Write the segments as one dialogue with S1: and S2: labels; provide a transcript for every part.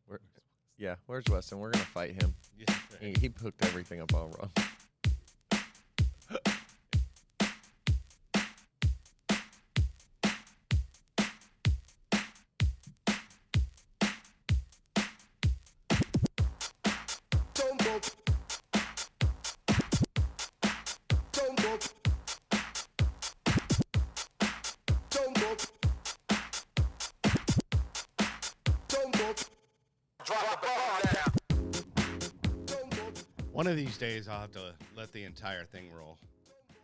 S1: Where, yeah, where's Weston? We're going to fight him.
S2: Yeah, right.
S1: He hooked everything up all wrong.
S2: One of these days, I'll have to let the entire thing roll.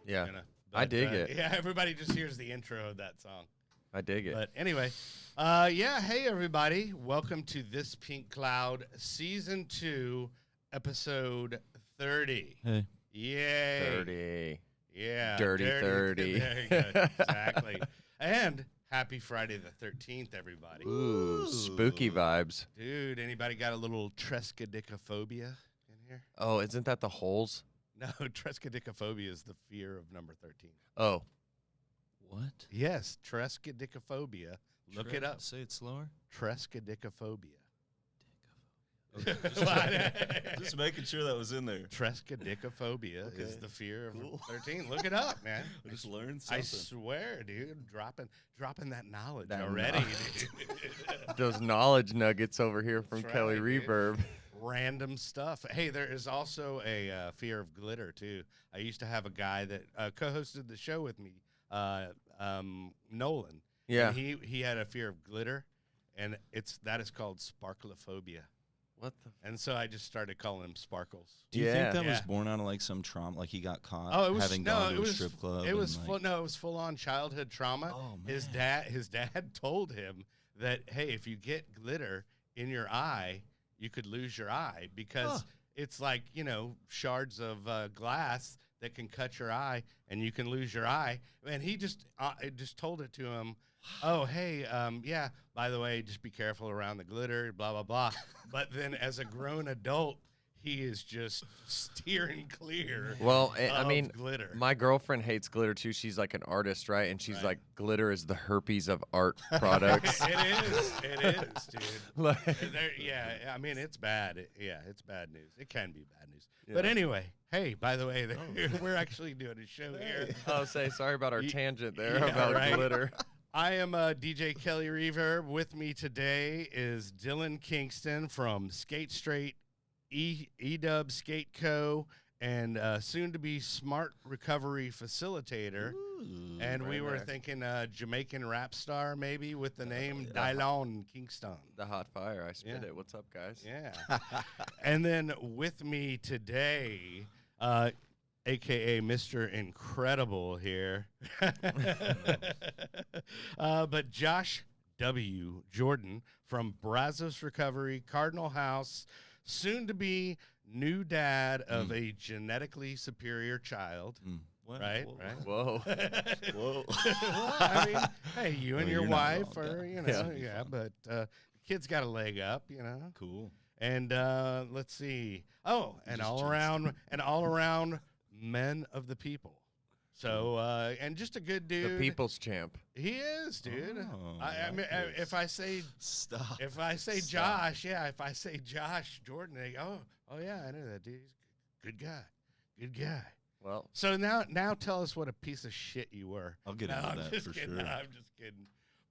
S1: Yeah,
S2: You know?
S1: I dig it.
S2: Yeah, everybody just hears the intro of that song.
S1: I dig it.
S2: But anyway, hey everybody, welcome to This Pink Cloud Season 2, Episode 30.
S3: Hey.
S2: Yay.
S1: 30.
S2: Yeah.
S1: Dirty 30.
S2: There you go. Exactly. And happy Friday the 13th, everybody.
S1: Ooh, spooky vibes.
S2: Dude, anybody got a little triskaidekaphobia in here?
S1: Oh, isn't that the holes?
S2: No, triskaidekaphobia is the fear of number 13.
S1: Oh,
S3: What?
S2: Yes, triskaidekaphobia. Look it up.
S3: Say it slower.
S2: Triskaidekaphobia.
S3: Okay, just making sure that was in there.
S2: Triskaidekaphobia is
S3: Okay.
S2: the fear of
S3: Cool.
S2: 13. Look it up, man.
S3: I just learned
S2: I
S3: something.
S2: swear, dude, dropping that knowledge
S1: That
S2: already.
S1: knowledge.
S2: Dude.
S1: those knowledge nuggets over here from
S2: That's
S1: Kelly
S2: right, dude.
S1: Reverb.
S2: Random stuff. Hey, there is also a fear of glitter too. I used to have a guy that co-hosted the show with me, Nolan.
S1: Yeah.
S2: And he had a fear of glitter, and that is called sparklophobia.
S1: What the?
S2: And so I just started calling him Sparkles.
S3: Do you
S1: Yeah.
S3: think that was
S2: Yeah.
S3: born out of like some trauma? Like he got caught
S2: Oh, it was
S3: having
S2: no,
S3: gone
S2: it
S3: to a
S2: was
S3: strip club?
S2: it was
S3: and,
S2: full,
S3: like,
S2: no, it was full on childhood trauma.
S3: Oh,
S2: His
S3: man.
S2: dad told him that, hey, if you get glitter in your eye, you could lose your eye because
S3: Huh.
S2: it's like, shards of glass that can cut your eye and you can lose your eye. And he just told it to him. Oh, hey, yeah, by the way, just be careful around the glitter, blah, blah, blah. But then as a grown adult, he is just steering clear.
S1: Well, I
S2: of
S1: mean,
S2: glitter.
S1: my girlfriend hates glitter too. She's like an artist, right? And she's
S2: Right.
S1: like, glitter is the herpes of art products.
S2: It is, dude.
S1: Like-
S2: I mean, it's bad. It's bad news. It can be bad news. But
S1: Yeah.
S2: anyway, hey, by the way, we're actually doing a show here.
S1: Oh, sorry about our
S2: Ye-
S1: tangent there
S2: yeah,
S1: about
S2: right.
S1: glitter.
S2: I am DJ Kelly Reverb. With me today is Dylan Kingston from Skate Straight, E-Dub Skate Co., and soon to be Smart Recovery Facilitator.
S3: Ooh,
S2: And we
S1: right
S2: were
S1: there.
S2: thinking Jamaican rap star maybe with the name
S1: yeah.
S2: Dylan Kingston.
S1: The hot fire. I spit
S2: Yeah.
S1: it. What's up, guys?
S2: Yeah. And then with me today, AKA Mr. Incredible here. But Josh W. Jordan from Brazos Recovery, Cardinal House, soon to be new dad of a genetically superior child.
S3: What?
S2: Right,
S3: Whoa.
S2: right.
S1: Whoa.
S3: Whoa.
S2: Well, I mean, hey, you and
S3: No,
S2: your
S3: you're not
S2: wife
S3: wrong,
S2: are,
S3: yeah.
S1: Yeah.
S2: but the kid's got a leg up,
S3: Cool.
S2: And let's see. Oh, and
S3: Just
S2: all around men of the people. So and just a good
S1: The
S2: dude.
S1: people's champ.
S2: He is, dude.
S3: Oh,
S2: I mean,
S3: like this.
S2: if I say
S3: Stop.
S2: Josh, if I say Josh Jordan, they go, oh yeah, I know that dude. He's a good guy.
S1: Well,
S2: So now tell us what a piece of shit you were.
S3: I'll get
S2: No,
S3: into
S2: I'm
S3: that
S2: just
S3: for
S2: kidding.
S3: sure.
S2: No, I'm just kidding.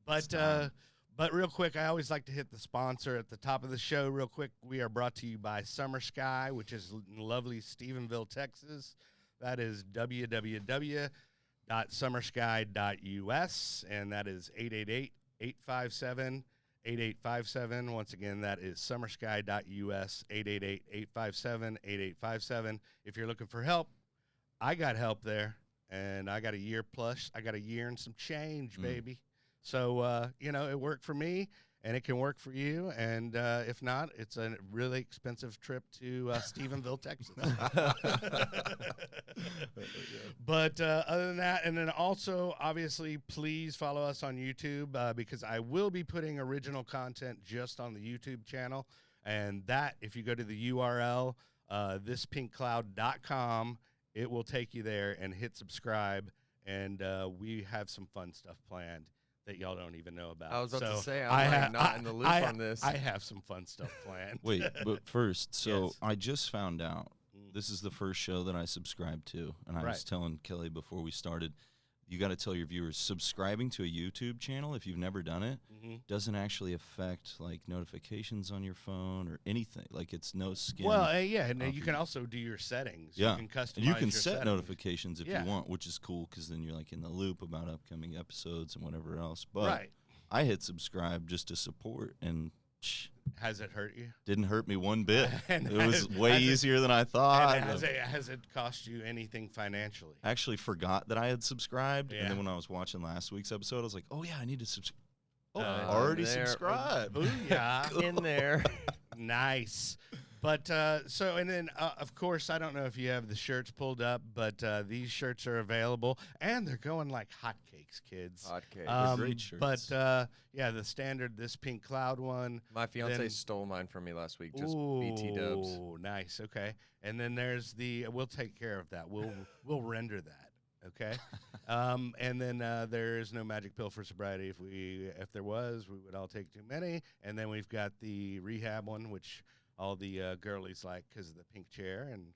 S2: But
S3: Stop.
S2: but real quick, I always like to hit the sponsor at the top of the show. Real quick, we are brought to you by Summer Sky, which is in lovely Stephenville, Texas. That is www.summersky.us, and that is 888-857-8857. Once again, that is summersky.us, 888-857-8857. If you're looking for help, I got help there, and I got a year plus. I got a year and some change, baby. So, it worked for me, and it can work for you. And if not, it's a really expensive trip to Stephenville, Texas. But other than that, and then also, obviously, please follow us on YouTube because I will be putting original content just on the YouTube channel. And that, if you go to the URL, thispinkcloud.com, it will take you there and hit subscribe. And we have some fun stuff planned. that y'all don't even know about.
S1: I was about
S2: So
S1: to say, I'm not in the loop on this.
S2: I have some fun stuff planned.
S3: Wait, but first, so
S2: Yes.
S3: I just found out
S2: Mm.
S3: this is the first show that I subscribed to, and I
S2: Right.
S3: was telling Kelly before we started, you got to tell your viewers, subscribing to a YouTube channel, if you've never done it, doesn't actually affect like notifications on your phone or anything. Like it's no skin.
S2: Well, yeah, and
S3: off
S2: you
S3: your-
S2: can also do your settings.
S3: Yeah.
S2: You can customize
S3: And you can
S2: your
S3: set
S2: settings.
S3: notifications if
S2: Yeah.
S3: you want, which is cool because then you're like in the loop about upcoming episodes and whatever else. But
S2: Right.
S3: I hit subscribe just to support, and
S2: Has it hurt you?
S3: didn't hurt me one bit.
S2: And
S3: It was
S2: has-
S3: way
S2: has it-
S3: easier than I thought.
S2: And has it cost you anything financially?
S3: I actually forgot that I had subscribed,
S2: Yeah.
S3: and then when I was watching last week's episode, I was like, "Oh yeah, I need to subscribe." Oh,
S1: there.
S3: already subscribed.
S2: Booyah.
S1: In there.
S2: Nice. But so, and then of course, I don't know if you have the shirts pulled up, but these shirts are available, and they're going like hotcakes, kids.
S1: Hotcakes.
S3: Great shirts.
S2: But yeah, the standard, this pink cloud one.
S1: My fiance
S2: then-
S1: stole mine from me last week. Just BT dubs.
S2: Ooh, nice. Okay, and then there's the. We'll take care of that. We'll render that. Okay, and then there is no magic pill for sobriety. If there was, we would all take too many. And then we've got the rehab one, which all the girlies like because of the pink chair, and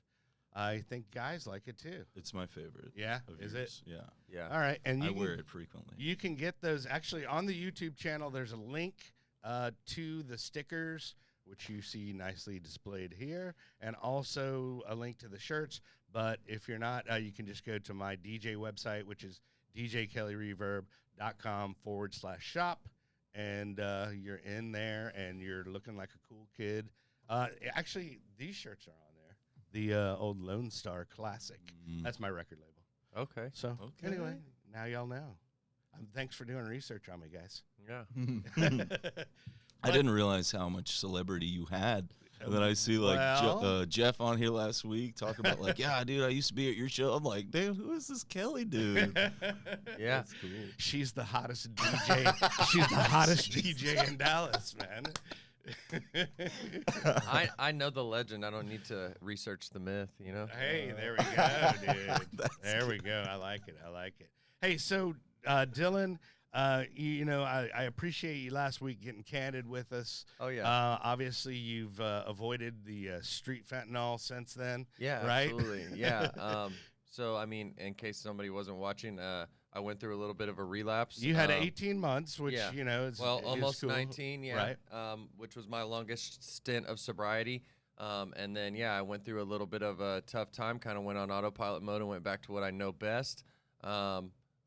S2: I think guys like it too.
S3: It's my favorite.
S2: Yeah,
S3: of
S2: is
S3: yours. Yeah,
S1: Yeah.
S2: All right, and
S3: I
S2: you
S3: wear
S2: can,
S3: it frequently.
S2: you can get those actually on the YouTube channel. There's a link to the stickers, which you see nicely displayed here, and also a link to the shirts. But if you're not, you can just go to my DJ website, which is djkellyreverb.com/shop, and you're in there, and you're looking like a cool kid. Actually, these shirts are on there. The old Lone Star Classic. That's my record label.
S1: Okay.
S2: So
S3: Okay.
S2: anyway, now y'all know. Thanks for doing research on me, guys.
S1: Yeah.
S3: I didn't realize how much celebrity you had. And then I see like
S2: Well-
S3: Jeff on here last week talking about like, yeah, dude, I used to be at your show. I'm like, dude, who is this Kelly dude?
S1: Yeah.
S3: That's cool.
S2: She's the hottest DJ. She's the hottest DJ in Dallas, man.
S1: I know the legend. I don't need to research the myth, you know?
S2: Hey, there we go, dude. There we go. I like it. I like it. Hey, so Dylan, I appreciate you last week getting candid with us.
S1: Oh, yeah.
S2: Obviously, you've avoided the street fentanyl since then.
S1: Yeah,
S2: right?
S1: absolutely. Yeah. So, I mean, in case somebody wasn't watching, I went through a little bit of a relapse.
S2: You had 18 months, which,
S1: yeah.
S2: is
S1: Well,
S2: is
S1: almost
S2: cool.
S1: 19, yeah.
S2: Right.
S1: Which was my longest stint of sobriety. And then, yeah, I went through a little bit of a tough time, kind of went on autopilot mode and went back to what I know best.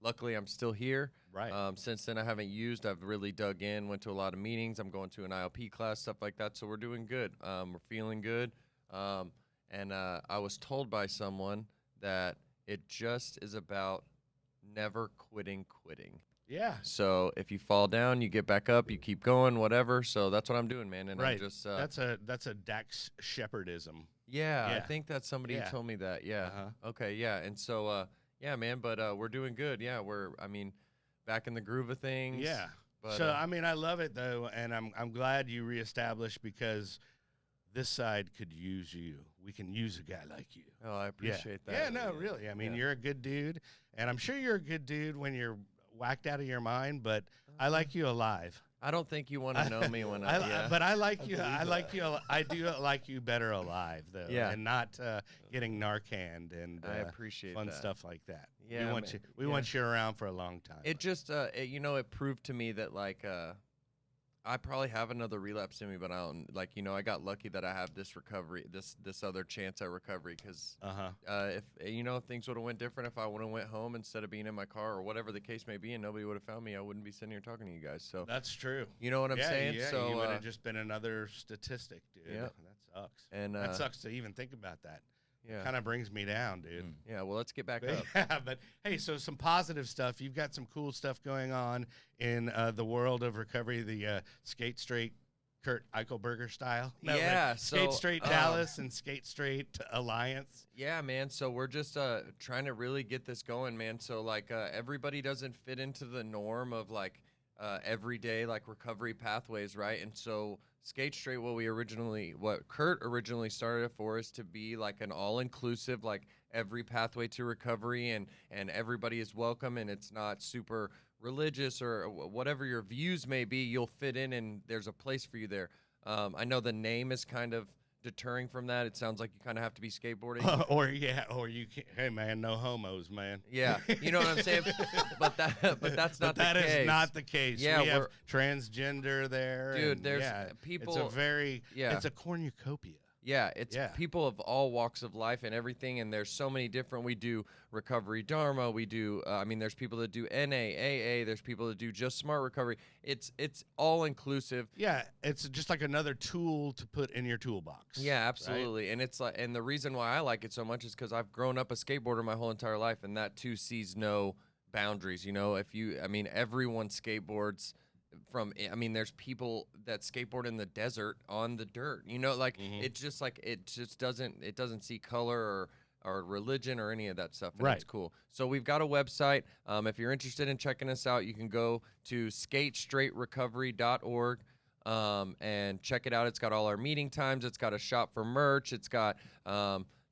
S1: Luckily, I'm still here.
S2: Right.
S1: Since then, I haven't used. I've really dug in, went to a lot of meetings. I'm going to an ILP class, stuff like that. So we're doing good. We're feeling good. And I was told by someone that it just is about never quitting.
S2: Yeah.
S1: So if you fall down, you get back up, you keep going, whatever. So that's what I'm doing, man. And
S2: Right.
S1: I'm just
S2: That's a Dax Shepardism.
S1: yeah,
S2: Yeah.
S1: I think that somebody
S2: Yeah.
S1: told me that. Yeah.
S2: Uh-huh.
S1: Okay. Yeah. And so yeah, man. But we're doing good. Yeah. I mean, back in the groove of things.
S2: Yeah.
S1: But,
S2: So I mean, I love it though, and I'm glad you reestablished because this side could use you. We can use a guy like you.
S1: oh, I appreciate that.
S2: Yeah, no, really. I mean,
S1: Yeah.
S2: you're a good dude, and I'm sure you're a good dude when you're whacked out of your mind. But I like you alive.
S1: I don't think you want to know me when yeah.
S2: But I like you. I like you. I do like you better alive though.
S1: Yeah.
S2: And not getting Narcaned and
S1: I appreciate
S2: fun
S1: that.
S2: stuff like that.
S1: Yeah,
S2: we want
S1: man.
S2: you. We
S1: Yeah.
S2: want you around for a long time.
S1: It just, it proved to me that like, I probably have another relapse in me, but I don't like, I got lucky that I have this recovery, this other chance at recovery. Cause, if things would have went different, if I would have went home instead of being in my car or whatever the case may be, and nobody would have found me, I wouldn't be sitting here talking to you guys. So
S2: That's true.
S1: you know what I'm saying?
S2: Yeah,
S1: So
S2: you would have just been another statistic, dude.
S1: Yeah.
S2: That sucks.
S1: and
S2: That sucks to even think about that.
S1: yeah,
S2: Kind of brings me down, dude.
S1: yeah. Well, let's get back
S2: But,
S1: up.
S2: yeah, but hey, so some positive stuff. You've got some cool stuff going on in the world of recovery, the Skate Straight Kurt Eichelberger style.
S1: Yeah,
S2: Skate
S1: so,
S2: Straight Dallas and Skate Straight Alliance.
S1: Yeah, man. So we're just trying to really get this going, man. So like everybody doesn't fit into the norm of like everyday like recovery pathways, right? And so Skate Straight, what Kurt originally started it for is to be like an all-inclusive, like every pathway to recovery, and everybody is welcome, and it's not super religious or whatever your views may be, you'll fit in and there's a place for you there. I know the name is kind of deterring from that. It sounds like you kind of have to be skateboarding.
S2: or you can't. Hey man, no homos, man.
S1: Yeah, you know what I'm saying. But that's not the case.
S2: That is not the case.
S1: Yeah,
S2: we have transgender there,
S1: dude.
S2: And,
S1: There's
S2: It's
S1: people.
S2: a very.
S1: Yeah.
S2: It's a cornucopia.
S1: Yeah, it's people of all walks of life and everything, and there's so many different. We do recovery dharma. We do. There's people that do NA, AA. There's people that do just smart recovery. It's all inclusive.
S2: Yeah, it's just like another tool to put in your toolbox.
S1: Yeah, absolutely. Right? And it's like, and the reason why I like it so much is because I've grown up a skateboarder my whole entire life, and that too sees no boundaries. You know, everyone skateboards. There's people that skateboard in the desert on the dirt. You know, like it's just like it doesn't see color or religion or any of that stuff. And
S2: right.
S1: It's cool. So we've got a website. If you're interested in checking us out, you can go to skatestraightrecovery.org and check it out. It's got all our meeting times. It's got a shop for merch. It's got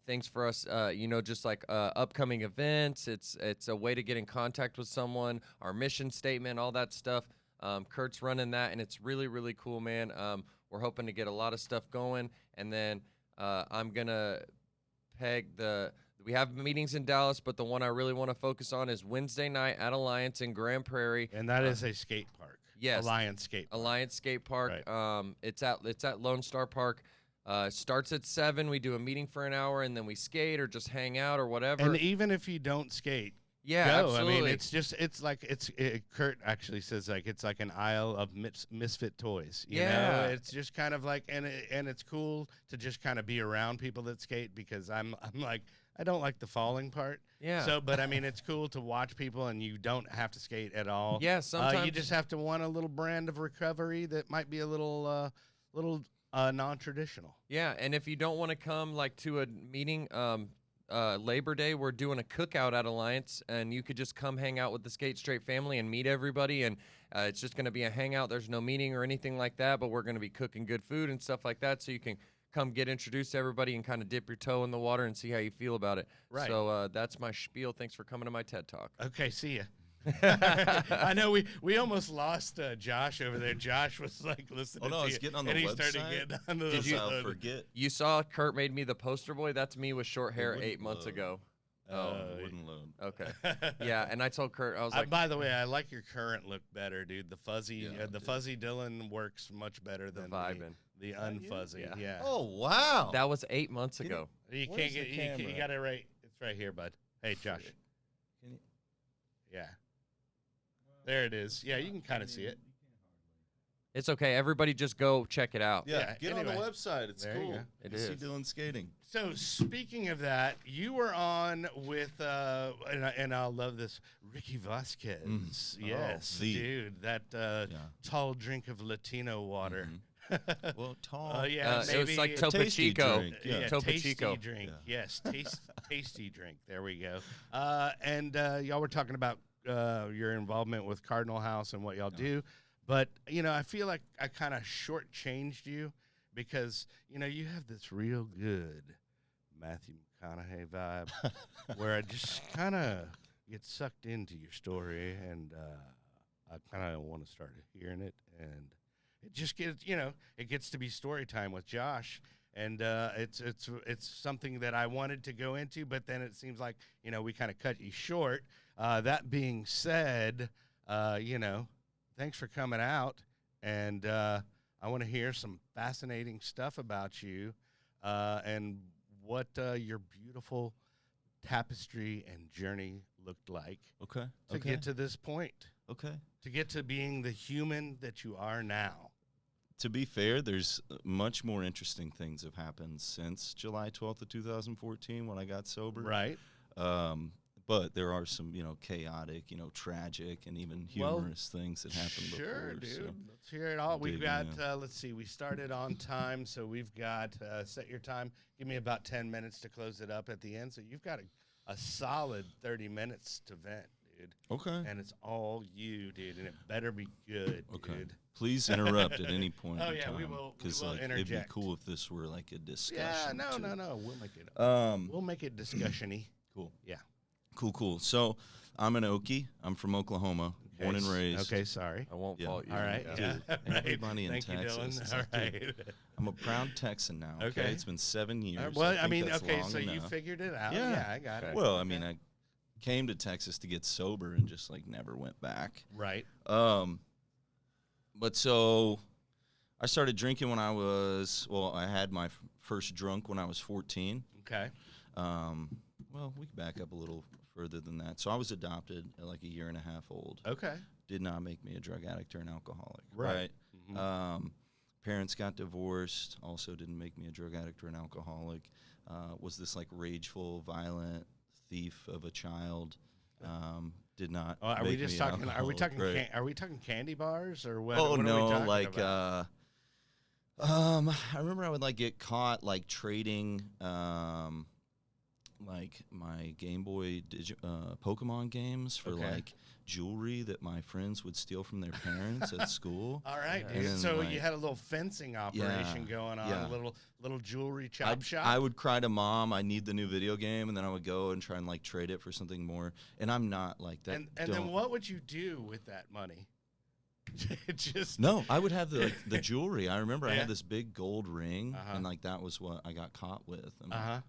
S1: things for us, just like upcoming events. It's a way to get in contact with someone. Our mission statement, all that stuff. Kurt's running that, and it's really, really cool, man. We're hoping to get a lot of stuff going, and then I'm going to peg we have meetings in Dallas, but the one I really want to focus on is Wednesday night at Alliance in Grand Prairie.
S2: And that is a skate park.
S1: Yes.
S2: Alliance Skate Park.
S1: Alliance Skate Park.
S2: Right.
S1: It's at Lone Star Park. Starts at 7. We do a meeting for an hour, and then we skate or just hang out or whatever.
S2: And even if you don't skate,
S1: yeah,
S2: go.
S1: absolutely.
S2: I mean, Kurt actually says like it's like an aisle of misfit toys. You know? It's just kind of like, and it's cool to just kind of be around people that skate because I'm like I don't like the falling part.
S1: Yeah.
S2: So, but I mean, it's cool to watch people, and you don't have to skate at all.
S1: Yeah. Sometimes
S2: you just have to want a little brand of recovery that might be a little non-traditional.
S1: Yeah, and if you don't want to come like to a meeting. Labor Day, we're doing a cookout at Alliance, and you could just come hang out with the Skate Straight family and meet everybody, and it's just going to be a hangout. There's no meeting or anything like that, but we're going to be cooking good food and stuff like that, so you can come get introduced to everybody and kind of dip your toe in the water and see how you feel about it.
S2: Right.
S1: So that's my spiel. Thanks for coming to my TED Talk.
S2: Okay, see ya. I know we almost lost Josh over there. Josh was like listening.
S3: Oh no,
S2: to
S3: he's
S2: you,
S3: getting on the
S2: and
S3: website.
S2: He started getting on the
S3: Did I'll forget.
S1: You saw Kurt made me the poster boy. That's me with short hair 8 months ago.
S3: It wouldn't load.
S1: Okay. Yeah, and I told Kurt, I was like,
S2: by the way, I like your current look better, dude. The fuzzy, fuzzy Dylan works much better than the unfuzzy. Yeah.
S3: Oh wow.
S1: That was 8 months ago.
S2: You can't get. You got it right. It's right here, bud. Hey, Josh. Yeah. There it is. Yeah, you can kind of see it.
S1: It's okay. Everybody just go check it out.
S3: Yeah, get on the website. It's cool.
S1: It
S3: is.
S1: is.
S3: See Dylan skating.
S2: So speaking of that, you were on with, and I love this, Ricky Vasquez. Yes, dude, that tall drink of Latino water.
S3: Well, tall.
S1: It was like Topo Chico. Topo
S2: tasty
S1: Chico
S2: drink. Yeah. Yes, tasty drink. There we go. And y'all were talking about your involvement with Cardinal House and what y'all do. But, I feel like I kind of shortchanged you because, you have this real good Matthew McConaughey vibe where I just kind of get sucked into your story, and I kind of want to start hearing it. And it just gets, it gets to be story time with Josh. And it's something that I wanted to go into, but then it seems like, we kind of cut you short. That being said, thanks for coming out, and I want to hear some fascinating stuff about you and what your beautiful tapestry and journey looked like to get to this point.
S3: Okay.
S2: To get to being the human that you are now.
S3: To be fair, there's much more interesting things have happened since July 12th of 2014 when I got sober.
S2: Right.
S3: But there are some, tragic, tragic, and even humorous things that happened before.
S2: Sure, dude.
S3: So
S2: let's hear it all. We've got, let's see, we started on time, so we've got, set your time. Give me about 10 minutes to close it up at the end. So you've got a solid 30 minutes to vent, dude.
S3: Okay.
S2: And it's all you, dude, and it better be good, dude.
S3: Please interrupt at any point in time.
S2: We will
S3: Because
S2: interject.
S3: it'd be cool if this were like a discussion.
S2: Yeah, no. We'll make it discussion-y.
S3: Cool.
S2: Yeah.
S3: Cool. So I'm an Okie. I'm from Oklahoma, Born and raised.
S2: Okay, sorry.
S1: I won't
S3: Yeah.
S1: fault you.
S2: All right.
S3: Dude,
S2: Right.
S3: everybody in
S2: Thank
S3: Texas.
S2: you,
S3: is
S2: Dylan. All
S3: like, dude,
S2: right.
S3: I'm a proud Texan now. Okay,
S2: Okay.
S3: it's been 7 years.
S2: Well, I
S3: think
S2: mean,
S3: that's
S2: okay,
S3: long
S2: so you
S3: enough.
S2: figured it out.
S3: Yeah.
S2: Yeah, I got it.
S3: Well, I
S2: Okay.
S3: mean, I came to Texas to get sober and just like never went back.
S2: Right.
S3: But so I started drinking when I was, I had my first drunk when I was 14.
S2: Okay.
S3: Well, we can back up a little further than that. So I was adopted at like a year and a half old.
S2: Okay.
S3: Did not make me a drug addict or an alcoholic.
S2: Right.
S3: Right? Parents got divorced. Also didn't make me a drug addict or an alcoholic. Was this like rageful, violent thief of a child. Did not.
S2: Are
S3: make
S2: we just
S3: me
S2: talking? Are we
S3: alcoholic,
S2: talking?
S3: right.
S2: Are we talking candy bars or what?
S3: Oh
S2: what
S3: no,
S2: are we talking
S3: like
S2: about?
S3: I remember I would like get caught like trading like my Game Boy Pokemon games for
S2: Okay.
S3: like jewelry that my friends would steal from their parents at school.
S2: All right,
S1: Yeah.
S2: dude.
S3: And then,
S2: So
S3: like,
S2: you had a little fencing operation going on,
S3: yeah.
S2: a little jewelry chop shop.
S3: I would cry to mom, I need the new video game, and then I would go and try and like trade it for something more. And I'm not like that.
S2: and then what would you do with that money? Just
S3: No, I would have the jewelry. I remember I
S2: Yeah.
S3: had this big gold ring,
S2: Uh-huh.
S3: and like that was what I got caught with. And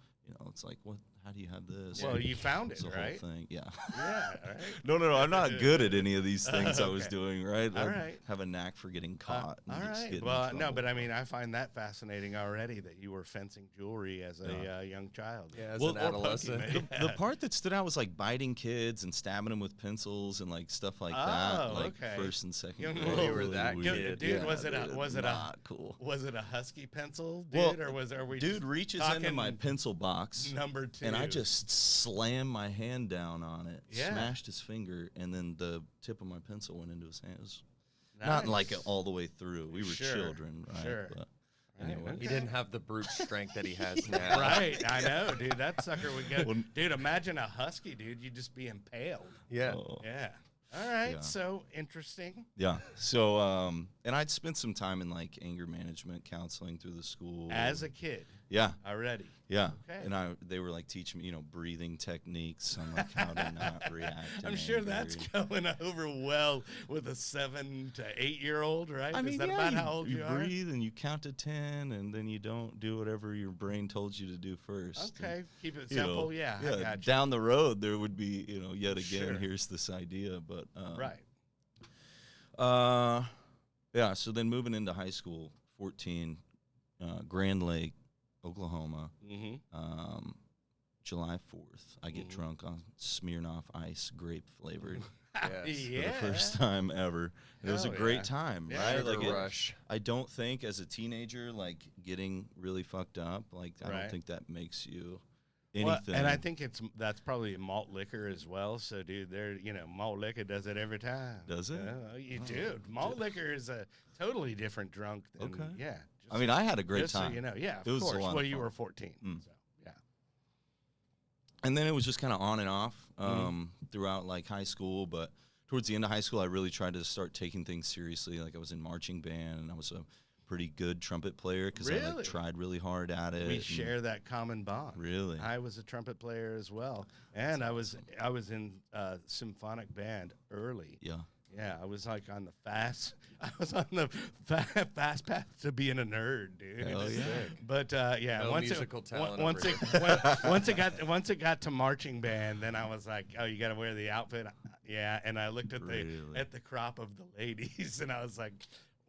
S3: it's like, what? How do you have this?
S2: Well, you found
S3: It's
S2: it,
S3: the
S2: right?
S3: whole thing. Yeah.
S2: Yeah, right.
S3: No. I'm not good at any of these things I was
S2: Okay.
S3: doing. Right.
S2: All
S3: I
S2: right.
S3: have a knack for getting caught.
S2: All
S3: and just
S2: right.
S3: getting in
S2: Well, no,
S3: trouble.
S2: but I mean, I find that fascinating already that you were fencing jewelry as a young child.
S1: Yeah, as
S3: Well,
S1: an
S3: or
S1: adolescent.
S2: Pokemon.
S3: The part that stood out was like biting kids and stabbing them with pencils and like stuff like
S2: Oh,
S3: that. Like
S2: okay.
S3: first and second
S2: Young
S3: grade.
S2: Will.
S1: You were that
S3: Really
S1: kid.
S2: Dude,
S3: Yeah,
S2: was it
S3: not cool?
S2: Was it a husky pencil,
S3: Well,
S2: dude, are we
S3: Dude reaches into my pencil box,
S2: number 2?
S3: and I just slammed my hand down on it,
S2: Yeah.
S3: smashed his finger, and then the tip of my pencil went into his hand. It was
S2: Nice.
S3: not like all the way through. We were
S2: Sure,
S3: children, right?
S2: sure.
S3: But
S2: Right,
S3: anyway,
S2: okay.
S1: He didn't have the brute strength that he has now.
S2: Right, I know, dude. That sucker would get.
S3: Well,
S2: Dude, imagine a husky, dude. You'd just be impaled.
S1: Yeah.
S3: oh.
S2: Yeah. All right.
S3: Yeah.
S2: So interesting.
S3: Yeah. So, and I'd spent some time in like anger management counseling through the school.
S2: As a kid
S3: Yeah.
S2: already.
S3: Yeah.
S2: Okay.
S3: And they were like teaching me, breathing techniques on like how to not react. in
S2: I'm sure
S3: anger.
S2: that's going over well with a 7 to 8 year old, right?
S3: I mean,
S2: Is that
S3: yeah,
S2: about how old you are?
S3: breathe and you count to 10, and then you don't do whatever your brain told you to do first. And,
S2: Okay. Keep it
S3: you know,
S2: simple. Yeah. I got you.
S3: Down the road, there would be, yet again,
S2: Sure.
S3: here's this idea, but
S2: Right.
S3: Yeah. So then moving into high school, 14, Grand Lake, Oklahoma.
S2: Mm-hmm.
S3: July 4th, I get
S2: Mhm.
S3: drunk on Smirnoff Ice, grape flavored,
S1: Yes.
S3: for the first time ever. And it was a
S2: Hell
S3: great
S2: yeah.
S3: time,
S2: Yeah,
S3: right?
S1: Sugar
S3: Like
S1: rush.
S3: I don't think as a teenager, like getting really fucked up, like I
S2: Right.
S3: don't think that makes you
S2: Well,
S3: anything.
S2: and I think that's probably malt liquor as well. So, dude, malt liquor does it every time.
S3: Does it?
S2: You do. Malt liquor is a totally different drunk than
S3: Okay.
S2: yeah.
S3: I mean, I had a great
S2: just
S3: time.
S2: So you know, yeah, of
S3: It was a
S2: course.
S3: lot of
S2: Well, you
S3: fun.
S2: were 14.
S3: Mm.
S2: So yeah.
S3: And then it was just kind of on and off
S2: Mm-hmm.
S3: throughout like high school. But towards the end of high school, I really tried to start taking things seriously. Like I was in marching band, and I was a pretty good trumpet player because I
S2: Really?
S3: like tried really hard at it.
S2: We
S3: and-
S2: share that common bond.
S3: Really?
S2: I was a trumpet player as well, and I was in symphonic band early.
S3: Yeah.
S2: Yeah, I was like on the fast. I was on the fast path to being a nerd, dude.
S3: Hell yeah.
S2: But yeah,
S1: No
S2: once
S1: musical talent
S2: once
S1: over
S2: once it got to marching band, then I was like, oh, you got to wear the outfit. Yeah, and I looked at
S3: Really?
S2: the crop of the ladies, and I was like,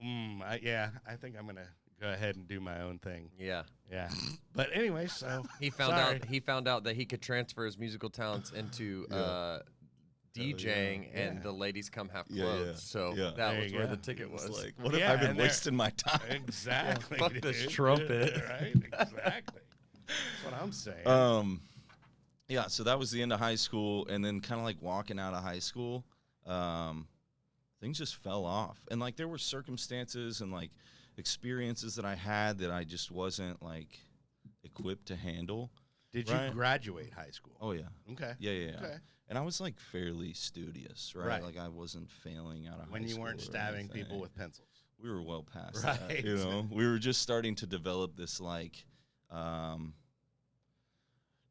S2: I think I'm gonna go ahead and do my own thing.
S1: Yeah.
S2: Yeah, but anyway, so
S1: He found
S2: sorry.
S1: out. He found out that he could transfer his musical talents into DJing, and
S2: Yeah.
S1: the ladies come half
S3: Yeah,
S1: clothed.
S3: yeah,
S1: So
S3: yeah.
S1: that
S2: There
S1: was
S2: you
S1: where
S2: go.
S1: the ticket
S3: It's
S1: was.
S3: like, what
S2: Yeah,
S3: have I been
S2: and they're-
S3: wasting my time?
S2: Exactly.
S1: fuck this
S2: dude.
S1: trumpet.
S2: Right? Exactly. That's what I'm saying.
S3: Yeah, so that was the end of high school, and then kind of like walking out of high school, things just fell off. And like there were circumstances and like experiences that I had that I just wasn't like equipped to handle.
S2: Did you
S3: right.
S2: graduate high school?
S3: Oh yeah.
S2: Okay.
S3: Yeah.
S2: Okay.
S3: And I was like fairly studious, right?
S2: Right.
S3: Like I wasn't failing out of
S2: When
S3: high
S2: you
S3: school
S2: weren't
S3: or
S2: stabbing people
S3: anything.
S2: with pencils.
S3: We were well past
S2: Right.
S3: that, we were just starting to develop this like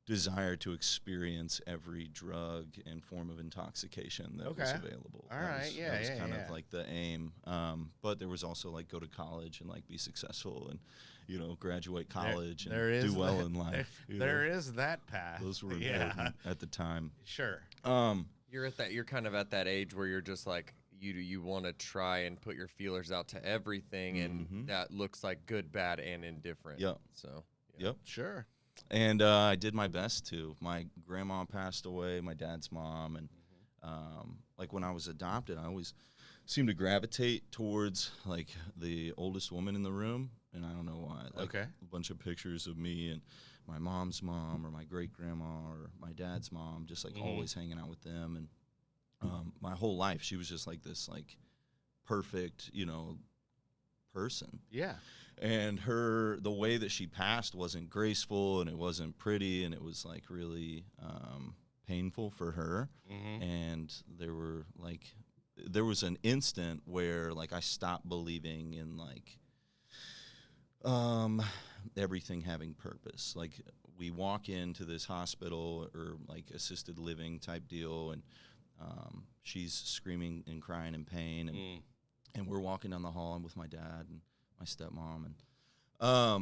S3: desire to experience every drug and form of intoxication that was available.
S2: All right,
S3: that was kind of like the aim. But there was also like go to college and like be successful and, you know, graduate college and do well in life.
S2: There is that path.
S3: Those were important at the time.
S2: Sure.
S1: You're kind of at that age where you're just like, you want to try and put your feelers out to everything, and that looks like good, bad, and indifferent.
S3: Yep.
S1: So.
S3: Yep.
S2: Sure.
S3: And I did my best to. My grandma passed away, my dad's mom, and like when I was adopted, I always seemed to gravitate towards like the oldest woman in the room, and I don't know why. Like a bunch of pictures of me and my mom's mom or my great grandma or my dad's mom, just like always hanging out with them. And my whole life, she was just like this like perfect, you know, person.
S2: Yeah.
S3: And the way that she passed wasn't graceful, and it wasn't pretty, and it was like really painful for her. And there was an instant where like I stopped believing in like everything having purpose. Like we walk into this hospital or like assisted living type deal, and she's screaming and crying in pain, and we're walking down the hall. I'm with my dad and my stepmom,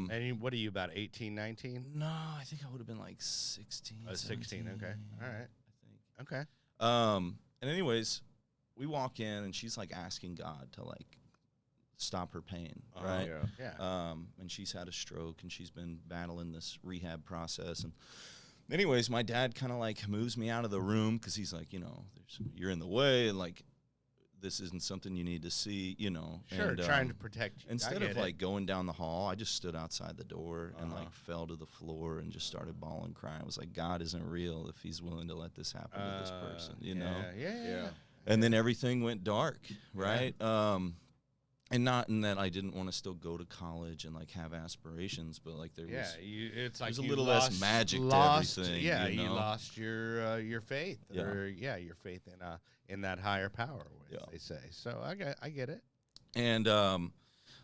S2: and what are you, about 18, 19?
S3: No, I think I would have been like 16.
S2: Oh, 16. Okay. All right.
S3: I think.
S2: Okay.
S3: And anyways, we walk in and she's like asking God to like stop her pain, right?
S2: Yeah.
S3: And she's had a stroke and she's been battling this rehab process. And anyways, my dad kind of like moves me out of the room because he's like, you know, you're in the way, and like this isn't something you need to see, you know.
S2: Sure,
S3: and,
S2: trying to protect you.
S3: Instead of like going down the hall, I just stood outside the door and like fell to the floor and just started bawling, crying. I was like, God isn't real if he's willing to let this happen to this person, you know?
S2: Yeah.
S3: And then everything went dark, right? And not in that I didn't want to still go to college and like have aspirations, but like there was,
S2: it's like
S3: there's a little less magic to everything.
S2: Yeah,
S3: you know?
S2: you lost your faith, or your faith in that higher power, as they say. So I get it.
S3: And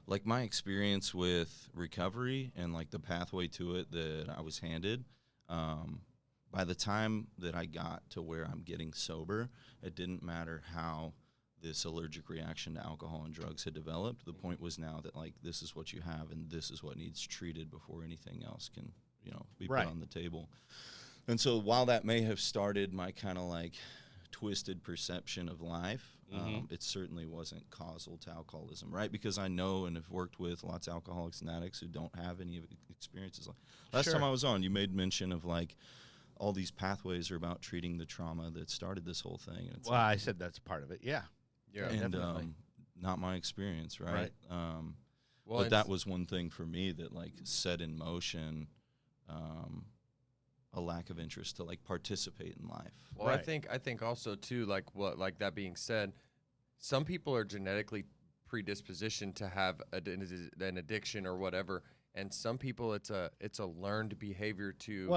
S3: like my experience with recovery and like the pathway to it that I was handed, by the time that I got to where I'm getting sober, it didn't matter how this allergic reaction to alcohol and drugs had developed. The point was now that like this is what you have and this is what needs treated before anything else can, you know, be put on the table. And so while that may have started my kind of like twisted perception of life, it certainly wasn't causal to alcoholism, right? Because I know and have worked with lots of alcoholics and addicts who don't have any experiences. Like last time I was on, you made mention of like all these pathways are about treating the trauma that started this whole thing. And it's
S2: well, I said that's part of it. Yeah.
S1: Yeah,
S3: and
S1: definitely.
S3: Not my experience, right?
S1: Well,
S3: but that was one thing for me that like set in motion a lack of interest to like participate in life.
S1: Well, I think also too, like that being said, some people are genetically predispositioned to have an addiction or whatever. And some people, it's a learned behavior to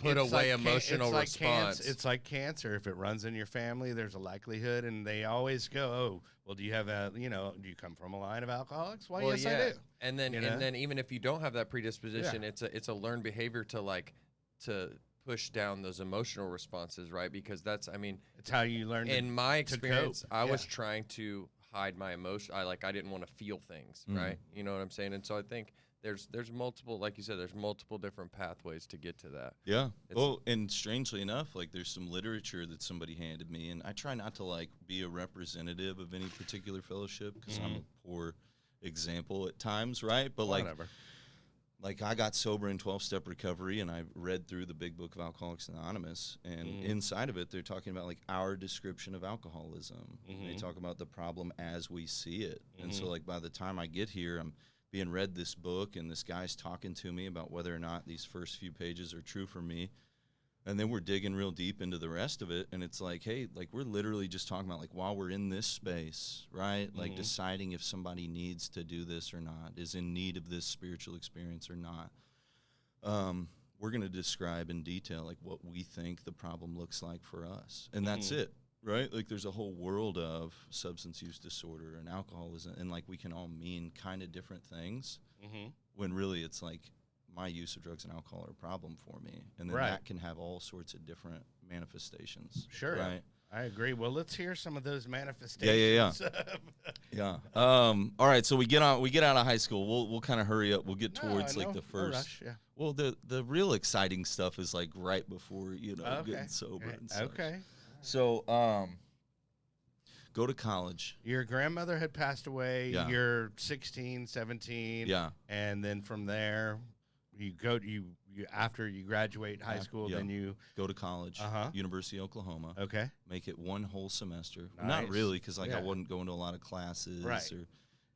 S1: put away emotional response.
S2: It's like cancer. If it runs in your family, there's a likelihood, and they always go, "Oh, well, do you have do you come from a line of alcoholics?" Well, yes, I do.
S1: And then even if you don't have that predisposition, it's a learned behavior to push down those emotional responses, right? Because it's
S2: how you learn.
S1: In my experience, I was trying to hide my emotion. I didn't want to feel things, right? You know what I'm saying? And so I think there's multiple, like you said, there's multiple different pathways to get to that.
S3: Yeah. And strangely enough, like there's some literature that somebody handed me, and I try not to like be a representative of any particular fellowship because I'm a poor example at times, right? But like I got sober in 12-step recovery, and I read through the big book of Alcoholics Anonymous, and inside of it, they're talking about like our description of alcoholism. They talk about the problem as we see it. And so like by the time I get here, I'm being read this book, and this guy's talking to me about whether or not these first few pages are true for me. And then we're digging real deep into the rest of it, and it's like, hey, like we're literally just talking about like while we're in this space, right? Like deciding if somebody needs to do this or not, is in need of this spiritual experience or not. We're going to describe in detail like what we think the problem looks like for us, and that's it, right? Like there's a whole world of substance use disorder and alcoholism, and like we can all mean kind of different things when really it's like my use of drugs and alcohol are a problem for me, and then
S2: Right.
S3: that can have all sorts of different manifestations.
S2: Sure.
S3: Right.
S2: I agree. Well, let's hear some of those manifestations.
S3: Yeah. All right. So we get out of high school. We'll kind of hurry up. We'll get towards like the first.
S2: No rush, yeah.
S3: Well, the real exciting stuff is like right before getting sober and such.
S2: Okay.
S3: So go to college.
S2: Your grandmother had passed away.
S3: Yeah.
S2: You're 16, 17.
S3: Yeah.
S2: And then from there, you go you after you graduate high school,
S3: yeah.
S2: then you
S3: Go to college.
S2: Uh-huh.
S3: University of Oklahoma.
S2: okay.
S3: Make it one whole semester.
S2: Nice.
S3: Not really, because I
S2: Yeah.
S3: wasn't going to a lot of classes,
S2: Right.
S3: or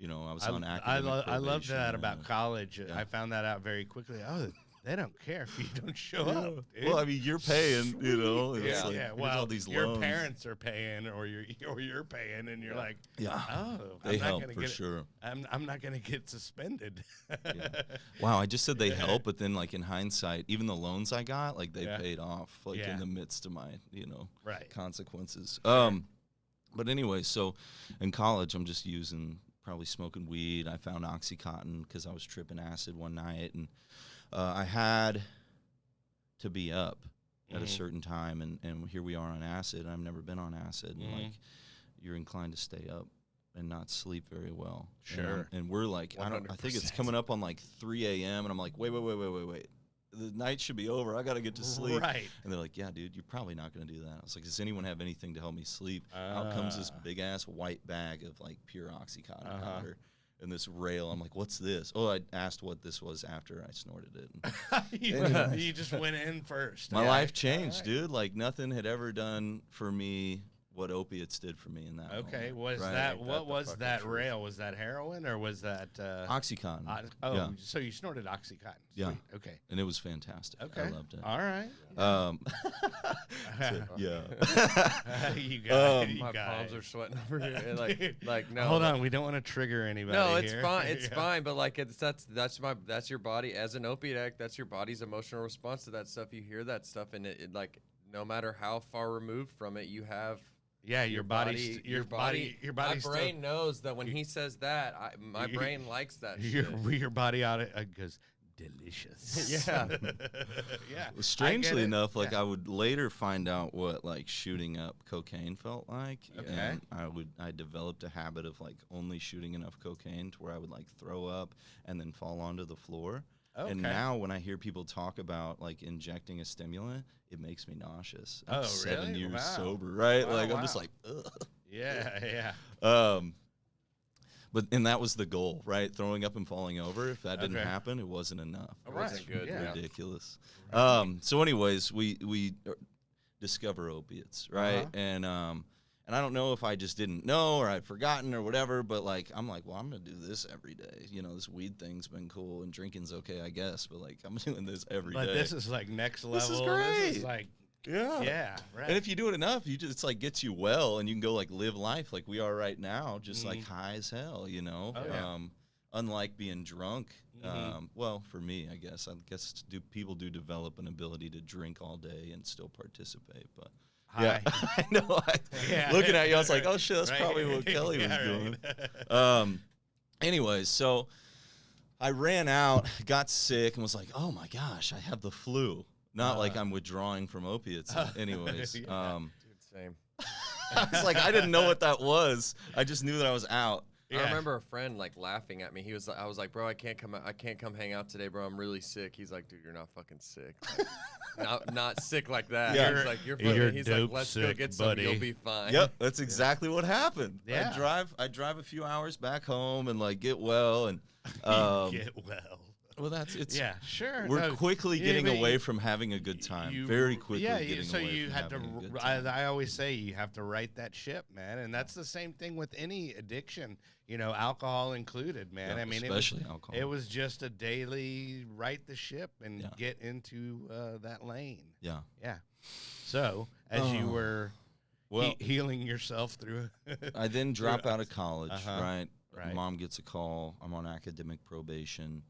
S3: I was on academic
S2: I love
S3: probation,
S2: that about college.
S3: Yeah.
S2: I found that out very quickly. Oh, they don't care if you don't show up. Dude.
S3: Well, I mean, you're paying, and
S2: Yeah,
S3: it's like,
S2: yeah.
S3: here's
S2: Well,
S3: all these
S2: your
S3: loans.
S2: parents are paying, or you're paying, and you're like,
S3: Yeah.
S2: oh,
S3: They
S2: I'm not
S3: help
S2: gonna
S3: for
S2: get
S3: sure.
S2: I'm not gonna get suspended.
S3: Wow, I just said they help, but then like in hindsight, even the loans I got, like they
S2: Yeah.
S3: paid off, like
S2: Yeah.
S3: in the midst of my,
S2: Right.
S3: consequences. But anyway, so in college, I'm just probably smoking weed. I found OxyContin because I was tripping acid one night, and I had to be up at a certain time, and here we are on acid. I've never been on acid, and like you're inclined to stay up and not sleep very well.
S2: Sure.
S3: And we're like, I think it's
S1: 100%.
S3: coming up on like 3 a.m. and I'm like, wait. The night should be over. I got to get to sleep.
S2: Right.
S3: And they're like, yeah, dude, you're probably not going to do that. I was like, does anyone have anything to help me sleep? Out comes this big-ass white bag of, like, pure OxyContin powder and this rail. I'm like, what's this? Oh, I asked what this was after I snorted it.
S2: You just went in first.
S3: My
S2: Yeah.
S3: life changed,
S2: All right.
S3: dude. Like, nothing had ever done for me what opiates did for me in that
S2: Okay,
S3: moment.
S2: was
S3: Right.
S2: that
S1: Ain't
S2: what
S1: that the
S2: was
S1: fucking
S2: that
S1: truth?
S2: rail? Was that heroin or was that
S3: OxyContin. Yeah.
S2: So you snorted OxyContin.
S3: Yeah.
S2: Sweet. Okay.
S3: And it was fantastic.
S2: Okay.
S3: I loved it.
S2: All right.
S3: Yeah.
S2: You got it. You
S1: My
S2: got
S1: palms
S2: it.
S1: are sweating over here. And like no.
S2: Hold on, we don't want to trigger anybody.
S1: No, it's
S2: here.
S1: fine. It's
S2: Yeah.
S1: fine. But like, that's your body as an opiate addict. That's your body's emotional response to that stuff. You hear that stuff, and it like, no matter how far removed from it you have.
S2: Yeah, your body.
S1: My brain knows that when he says that, my
S2: You-
S1: brain likes that shit.
S2: Your body out goes delicious.
S1: Yeah.
S2: Yeah.
S3: Well, strangely
S2: it.
S3: enough, like
S2: Yeah.
S3: I would later find out what like shooting up cocaine felt like,
S2: Okay.
S3: and I developed a habit of like only shooting enough cocaine to where I would like throw up and then fall onto the floor.
S2: Okay.
S3: And now when I hear people talk about like injecting a stimulant, it makes me nauseous. I'm
S2: Oh,
S3: 7
S2: really?
S3: years
S2: Wow.
S3: sober, right?
S2: Wow,
S3: like I'm just
S2: wow.
S3: like, ugh.
S2: Yeah.
S3: And that was the goal, right? Throwing up and falling over. If that didn't
S2: Okay.
S3: happen, it wasn't enough.
S1: It wasn't good.
S2: Yeah.
S3: Ridiculous. So anyways, we discover opiates, right?
S2: Uh-huh.
S3: And I don't know if I just didn't know or I'd forgotten or whatever, but like I'm like, well, I'm gonna do this every day. This weed thing's been cool and drinking's okay, I guess, but like I'm doing this every day.
S2: But this is like next level.
S3: This is
S2: This
S3: great.
S2: is like
S3: yeah.
S2: right.
S3: And if you do it enough, it's like gets you well, and you can go like live life like we are right now, just like
S2: Mm-hmm.
S3: high as hell,
S2: Oh, yeah.
S3: Unlike being drunk.
S2: Mhm.
S3: Well, for me, I guess people do develop an ability to drink all day and still participate, but.
S2: Hi.
S3: Yeah, I know.
S2: Yeah.
S3: Looking at you, I was like, "Oh shit, that's
S2: Right.
S3: probably what Kelly was
S2: Yeah,
S3: doing."
S2: right.
S3: Anyways, so I ran out, got sick, and was like, "Oh my gosh, I have the flu." Not like I'm withdrawing from opiates. Anyways,
S2: Yeah.
S1: Dude, same.
S3: I was like, I didn't know what that was. I just knew that I was out.
S2: Yeah.
S1: I remember a friend like laughing at me. I was like, bro, I can't come hang out today, bro. I'm really sick. He's like, dude, you're not fucking sick. Like, not sick like that.
S3: Yeah.
S1: He's like, you're
S2: You're
S1: fucking. He's like,
S2: dope
S1: let's go
S2: sick,
S1: get some.
S2: buddy.
S1: You'll be fine.
S3: Yep, that's exactly what happened.
S2: Yeah.
S3: I drive a few hours back home and like get well and
S2: Get well.
S3: well, it's
S2: Yeah, sure.
S3: we're
S2: no,
S3: quickly
S2: yeah,
S3: getting
S2: but
S3: away from having a good time.
S2: you-
S3: Very quickly
S2: Yeah,
S3: getting
S2: so
S3: away
S2: you
S3: from
S2: had to.
S3: having a good time.
S2: I always say you have to right that ship, man, and that's the same thing with any addiction. Alcohol included, man.
S3: Yeah,
S2: I mean,
S3: especially alcohol.
S2: It was just a daily right the ship and
S3: Yeah.
S2: get into that lane.
S3: Yeah.
S2: Yeah. So as you
S3: Oh.
S2: were
S3: Well,
S2: healing yourself through.
S3: I then drop out of college,
S2: Uh-huh.
S3: right?
S2: Right.
S3: Mom gets a call. I'm on academic probation.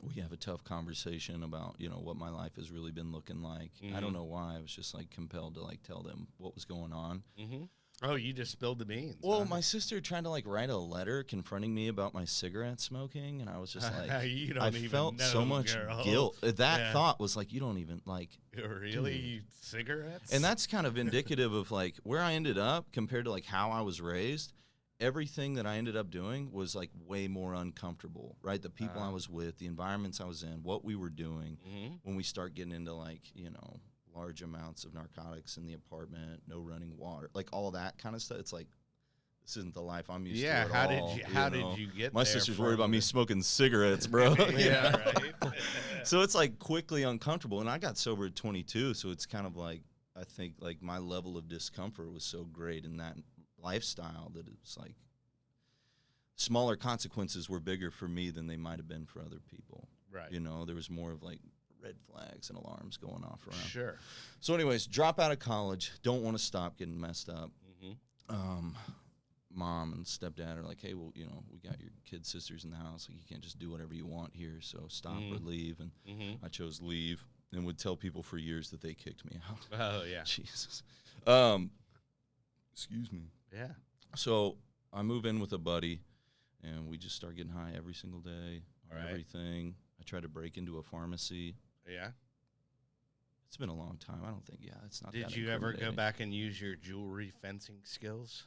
S3: We have a tough conversation about, what my life has really been looking like. I don't know why. I was just like compelled to like tell them what was going on.
S2: Mm-hmm. Oh, you just spilled the beans.
S3: Well,
S2: huh?
S3: my sister tried to like write a letter confronting me about my cigarette smoking, and I was just like,
S2: You don't
S3: I
S2: even
S3: felt
S2: know,
S3: so much
S2: girl.
S3: guilt. That
S2: Yeah.
S3: thought was like, you don't even like,
S2: Really?
S3: dude.
S2: Cigarettes?
S3: And that's kind of indicative of like where I ended up compared to like how I was raised. Everything that I ended up doing was like way more uncomfortable, right? The people I was with, the environments I was in, what we were doing. When we start getting into like, large amounts of narcotics in the apartment, no running water, like all that kind of stuff. It's like, this isn't the life I'm used to at
S2: how
S3: all.
S2: did you get
S3: My
S2: there
S3: sister's worried about me
S2: from-
S3: smoking cigarettes, bro.
S2: Yeah, right.
S3: So it's like quickly uncomfortable. And I got sober at 22, so it's kind of like, I think like my level of discomfort was so great in that lifestyle that it's like smaller consequences were bigger for me than they might have been for other people.
S2: Right.
S3: There was more of like red flags and alarms going off around.
S2: Sure.
S3: So anyways, drop out of college, don't want to stop getting messed up. Mom and stepdad are like, hey, well, we got your kids, sisters in the house. Like, you can't just do whatever you want here, so stop or leave. And I chose leave and would tell people for years that they kicked me out.
S2: Oh, yeah.
S3: Jesus. Excuse me.
S2: Yeah.
S3: So I move in with a buddy, and we just start getting high every single day on
S2: Right.
S3: everything. I try to break into a pharmacy.
S2: Yeah.
S3: It's been a long time. I don't think, it's not that
S2: Did you ever go
S3: incriminating.
S2: back and use your jewelry fencing skills?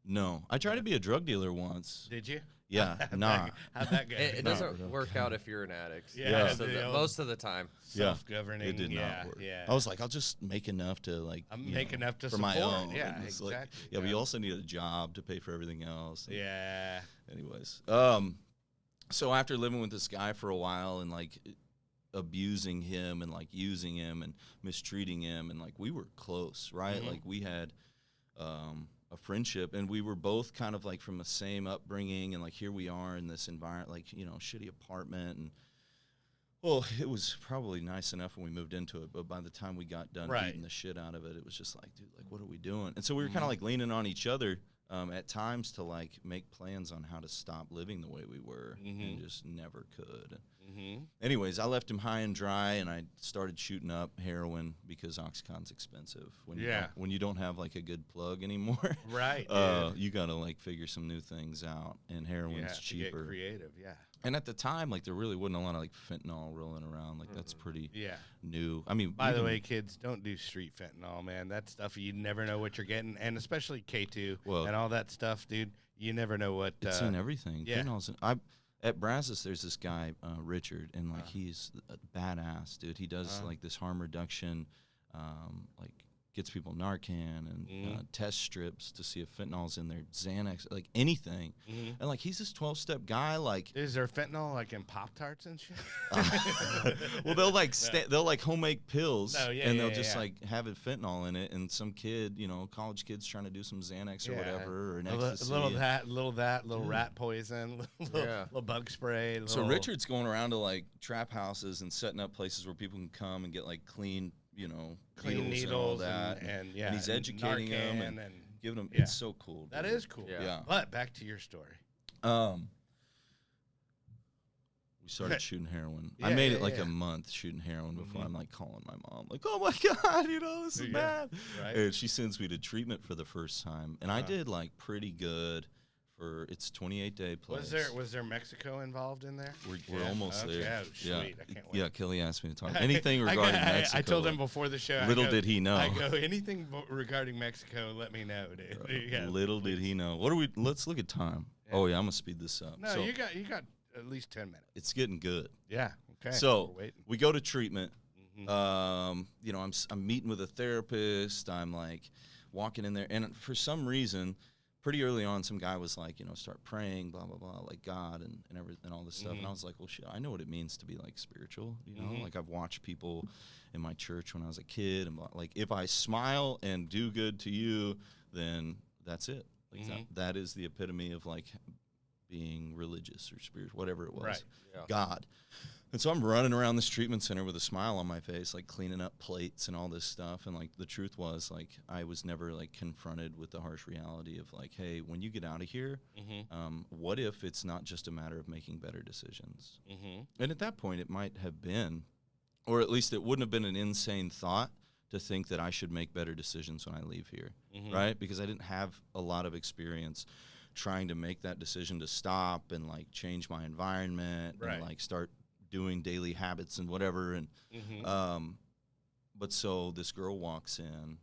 S3: No. I tried to be a drug dealer once.
S2: Did you?
S3: Yeah,
S2: How'd
S3: nah.
S2: that go?
S1: It
S3: No,
S1: doesn't
S3: no.
S1: work out if you're an addict.
S2: Yeah,
S1: Most of the time.
S3: Yeah.
S2: Self-governing.
S3: It did
S2: yeah,
S3: not work.
S2: Yeah.
S3: I was like, I'll just make enough to like.
S2: Make enough to
S3: for
S2: support.
S3: my own.
S2: Yeah,
S3: And it's
S2: exactly.
S3: like, yeah, but you also need a job to pay for everything else. And
S2: Yeah.
S3: Anyways, so after living with this guy for a while and like abusing him and like using him and mistreating him, and like we were close, right? Like we had a friendship, and we were both kind of like from the same upbringing, and like here we are in this environment, like shitty apartment, and well, it was probably nice enough when we moved into it, but by the time we got done
S2: Right.
S3: beating the shit out of it, it was just like, dude, like what are we doing? And so we were kind of like leaning on each other at times to like make plans on how to stop living the way we were, and just never could. Anyways, I left him high and dry, and I started shooting up heroin because OxyContin's expensive. When you don't have like a good plug anymore,
S2: Right.
S3: you gotta like figure some new things out, and heroin's cheaper.
S2: Get creative. Yeah.
S3: And at the time, like there really wasn't a lot of like fentanyl rolling around. Like that's pretty
S2: Yeah.
S3: new. I mean,
S2: By the way, kids, don't do street fentanyl, man. That stuff, you never know what you're getting, and especially K2
S3: Well,
S2: and all that stuff, dude. You never know what.
S3: it's in everything.
S2: yeah.
S3: Fentanyl's at Brazos, there's this guy, Richard, and like he's a badass, dude. He does like this harm reduction, like gets people Narcan and test strips to see if fentanyl's in their Xanax, like anything. And like he's this 12-step guy, like
S2: Is there fentanyl like in Pop-Tarts and shit?
S3: well, they'll like they'll like homemake pills,
S2: Oh, yeah,
S3: and they'll
S2: yeah,
S3: just
S2: yeah.
S3: like have it fentanyl in it, and some kid, college kid's trying to do some Xanax or
S2: Yeah.
S3: whatever, or an
S2: A li-
S3: ecstasy.
S2: little that, little rat poison, little bug spray.
S3: So
S2: little-
S3: Richard's going around to like trap houses and setting up places where people can come and get like clean,
S2: clean
S3: needles and all
S2: needles
S3: that,
S2: and yeah,
S3: and he's educating them and
S2: Narcan
S3: giving them.
S2: yeah.
S3: It's so cool.
S2: that
S3: dude.
S2: is cool.
S1: Yeah.
S2: But back to your story.
S3: We started shooting heroin. I
S2: Yeah,
S3: made
S2: yeah,
S3: it like
S2: yeah.
S3: a month shooting heroin before I'm like calling my mom, like, "Oh my god, this is
S2: Yeah,
S3: bad."
S2: right.
S3: And she sends me to treatment for the first time, and I did like pretty good for its 28-day place.
S2: Was there Mexico involved in there?
S3: We're
S2: Yeah.
S3: almost
S2: Okay.
S3: there.
S2: Oh, sweet. I can't wait.
S3: Yeah, Kelly asked me to talk anything regarding Mexico.
S2: I told him before the show.
S3: Little did he know.
S2: I go, anything regarding Mexico, let me know, dude. Yeah,
S3: Little did he know. Let's look at time.
S2: Yeah.
S3: Oh yeah, I'm gonna speed this up.
S2: No,
S3: So
S2: you got at least 10 minutes.
S3: it's getting good.
S2: Yeah. Okay.
S3: So
S2: we're waiting.
S3: we go to treatment.
S2: Mhm.
S3: I'm meeting with a therapist. I'm like walking in there, and for some reason, pretty early on, some guy was like, start praying, blah blah blah, like God and everything, all this stuff. And I was like, well, shit, I know what it means to be like spiritual. Like I've watched people in my church when I was a kid, and like if I smile and do good to you, then that's it. Like that is the epitome of like being religious or spiritual, whatever it was.
S2: Right.
S1: Yeah.
S3: God. And so I'm running around this treatment center with a smile on my face, like cleaning up plates and all this stuff. And like the truth was, like, I was never like confronted with the harsh reality of like, hey, when you get out of here, what if it's not just a matter of making better decisions? And at that point, it might have been, or at least it wouldn't have been an insane thought to think that I should make better decisions when I leave here,
S2: Mm-hmm.
S3: right? Because I didn't have a lot of experience trying to make that decision to stop and like change my environment
S2: Right.
S3: and like start doing daily habits and whatever. And
S2: Mm-hmm.
S3: but so this girl walks in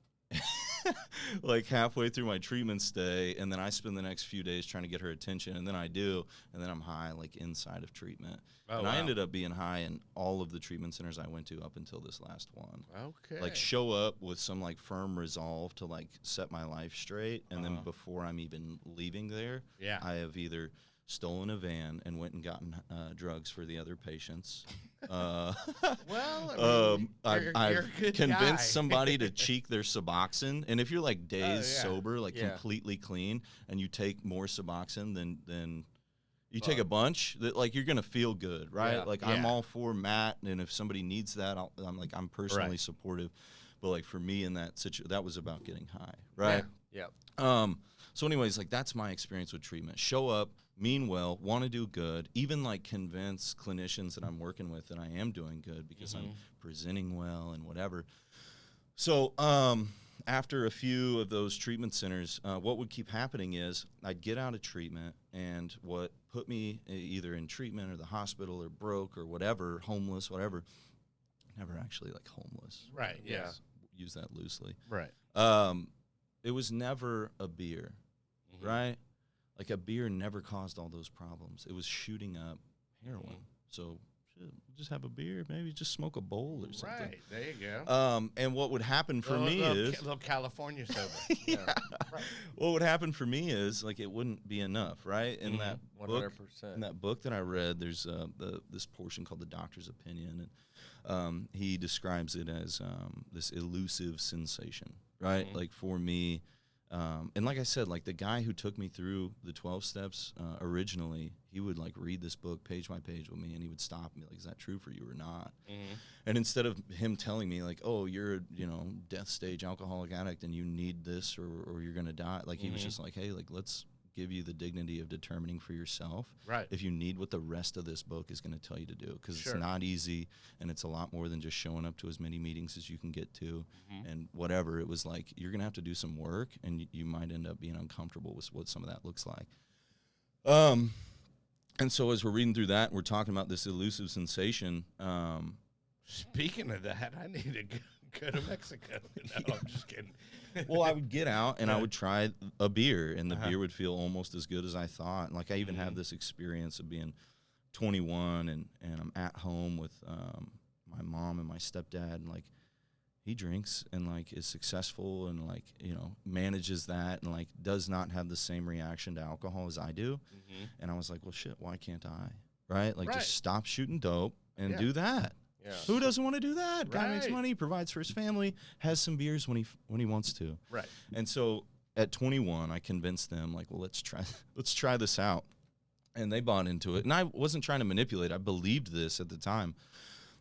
S3: like halfway through my treatment stay, and then I spend the next few days trying to get her attention, and then I do, and then I'm high like inside of treatment.
S2: Oh,
S3: and
S2: wow.
S3: I ended up being high in all of the treatment centers I went to up until this last one.
S2: Okay.
S3: Like show up with some like firm resolve to like set my life straight, and then before I'm even leaving there,
S2: Yeah.
S3: I have either stolen a van and went and gotten drugs for the other patients.
S2: Well, I mean,
S3: I've
S2: you're a good
S3: convinced
S2: guy.
S3: somebody to cheek their Suboxone, and if you're like days
S2: yeah.
S3: sober, like
S1: Yeah.
S3: completely clean, and you take more Suboxone than you take a bunch, that like you're gonna feel good, right?
S1: Yeah.
S3: Like
S2: Yeah.
S3: I'm all for Matt, and if somebody needs that, I'm personally
S2: Right.
S3: supportive. But like for me in that situation, that was about getting high, right?
S1: Yeah.
S3: So anyways, like that's my experience with treatment. Show up, mean well, want to do good, even like convince clinicians that I'm working with that I am doing good because I'm presenting well and whatever. So after a few of those treatment centers, what would keep happening is I'd get out of treatment, and what put me either in treatment or the hospital or broke or whatever, homeless, whatever, never actually like homeless.
S2: Right. Yeah.
S3: Let's use that loosely.
S2: Right.
S3: It was never a beer, right? Like a beer never caused all those problems. It was shooting up heroin. So just have a beer, maybe just smoke a bowl or something.
S2: Right. There you go.
S3: And what would happen for me is
S2: little California sober.
S3: yeah.
S2: Right.
S3: What would happen for me is like it wouldn't be enough, right? In that
S1: 100%.
S3: book that I read, there's this portion called The Doctor's Opinion, and he describes it as this elusive sensation, right? Like for me, and like I said, like the guy who took me through the 12 steps originally, he would like read this book page by page with me, and he would stop and be like, "Is that true for you or not?" And instead of him telling me like, "Oh, you're a death stage alcoholic addict and you need this or you're gonna die," like he was just like, "Hey, like let's give you the dignity of determining for yourself
S2: Right.
S3: if you need what the rest of this book is going to tell you to do, because
S2: Sure.
S3: it's not easy, and it's a lot more than just showing up to as many meetings as you can get to and whatever. It was like you're going to have to do some work, and you might end up being uncomfortable with what some of that looks like. And so as we're reading through that, we're talking about this elusive sensation.
S2: Speaking of that, I need to go to Mexico. No, I'm just kidding.
S3: Well, I would get out and I would try a beer, and the beer would feel almost as good as I thought. And like I even have this experience of being 21 and I'm at home with my mom and my stepdad, and like he drinks and like is successful and like manages that and like does not have the same reaction to alcohol as I do. And I was like, well, shit, why can't I? Right? Like just stop shooting dope and do that.
S1: Yeah.
S3: Who doesn't want to do that? Guy makes
S2: Right.
S3: money, provides for his family, has some beers when he wants to.
S2: Right.
S3: And so at 21, I convinced them like, well, let's try this out. And they bought into it. And I wasn't trying to manipulate. I believed this at the time.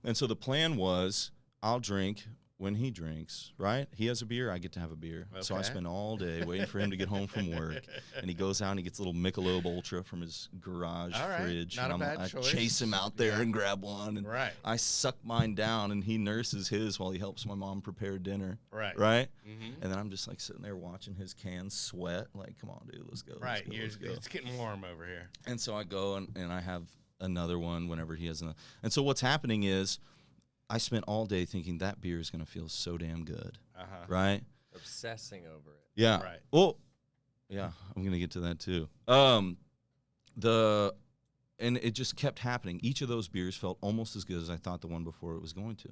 S3: And so the plan was I'll drink when he drinks, right? He has a beer, I get to have a beer. So I
S2: Okay.
S3: spend all day waiting for him to get home from work. And he goes out and he gets a little Michelob Ultra from his garage
S2: All right.
S3: fridge.
S2: Not a
S3: and
S2: bad
S3: I
S2: choice.
S3: chase him out there and grab one. And
S2: Right.
S3: I suck mine down, and he nurses his while he helps my mom prepare dinner.
S2: Right.
S3: Right? And then I'm just like sitting there watching his cans sweat. Like, come on, dude, let's go.
S2: Right.
S3: Let's go.
S2: It's getting warm over here.
S3: And so I go and I have another one whenever he has another. And so what's happening is I spent all day thinking that beer is going to feel so damn good. Right?
S1: Obsessing over it.
S3: Yeah.
S2: Right.
S3: Well, yeah, I'm going to get to that too. And it just kept happening. Each of those beers felt almost as good as I thought the one before it was going to.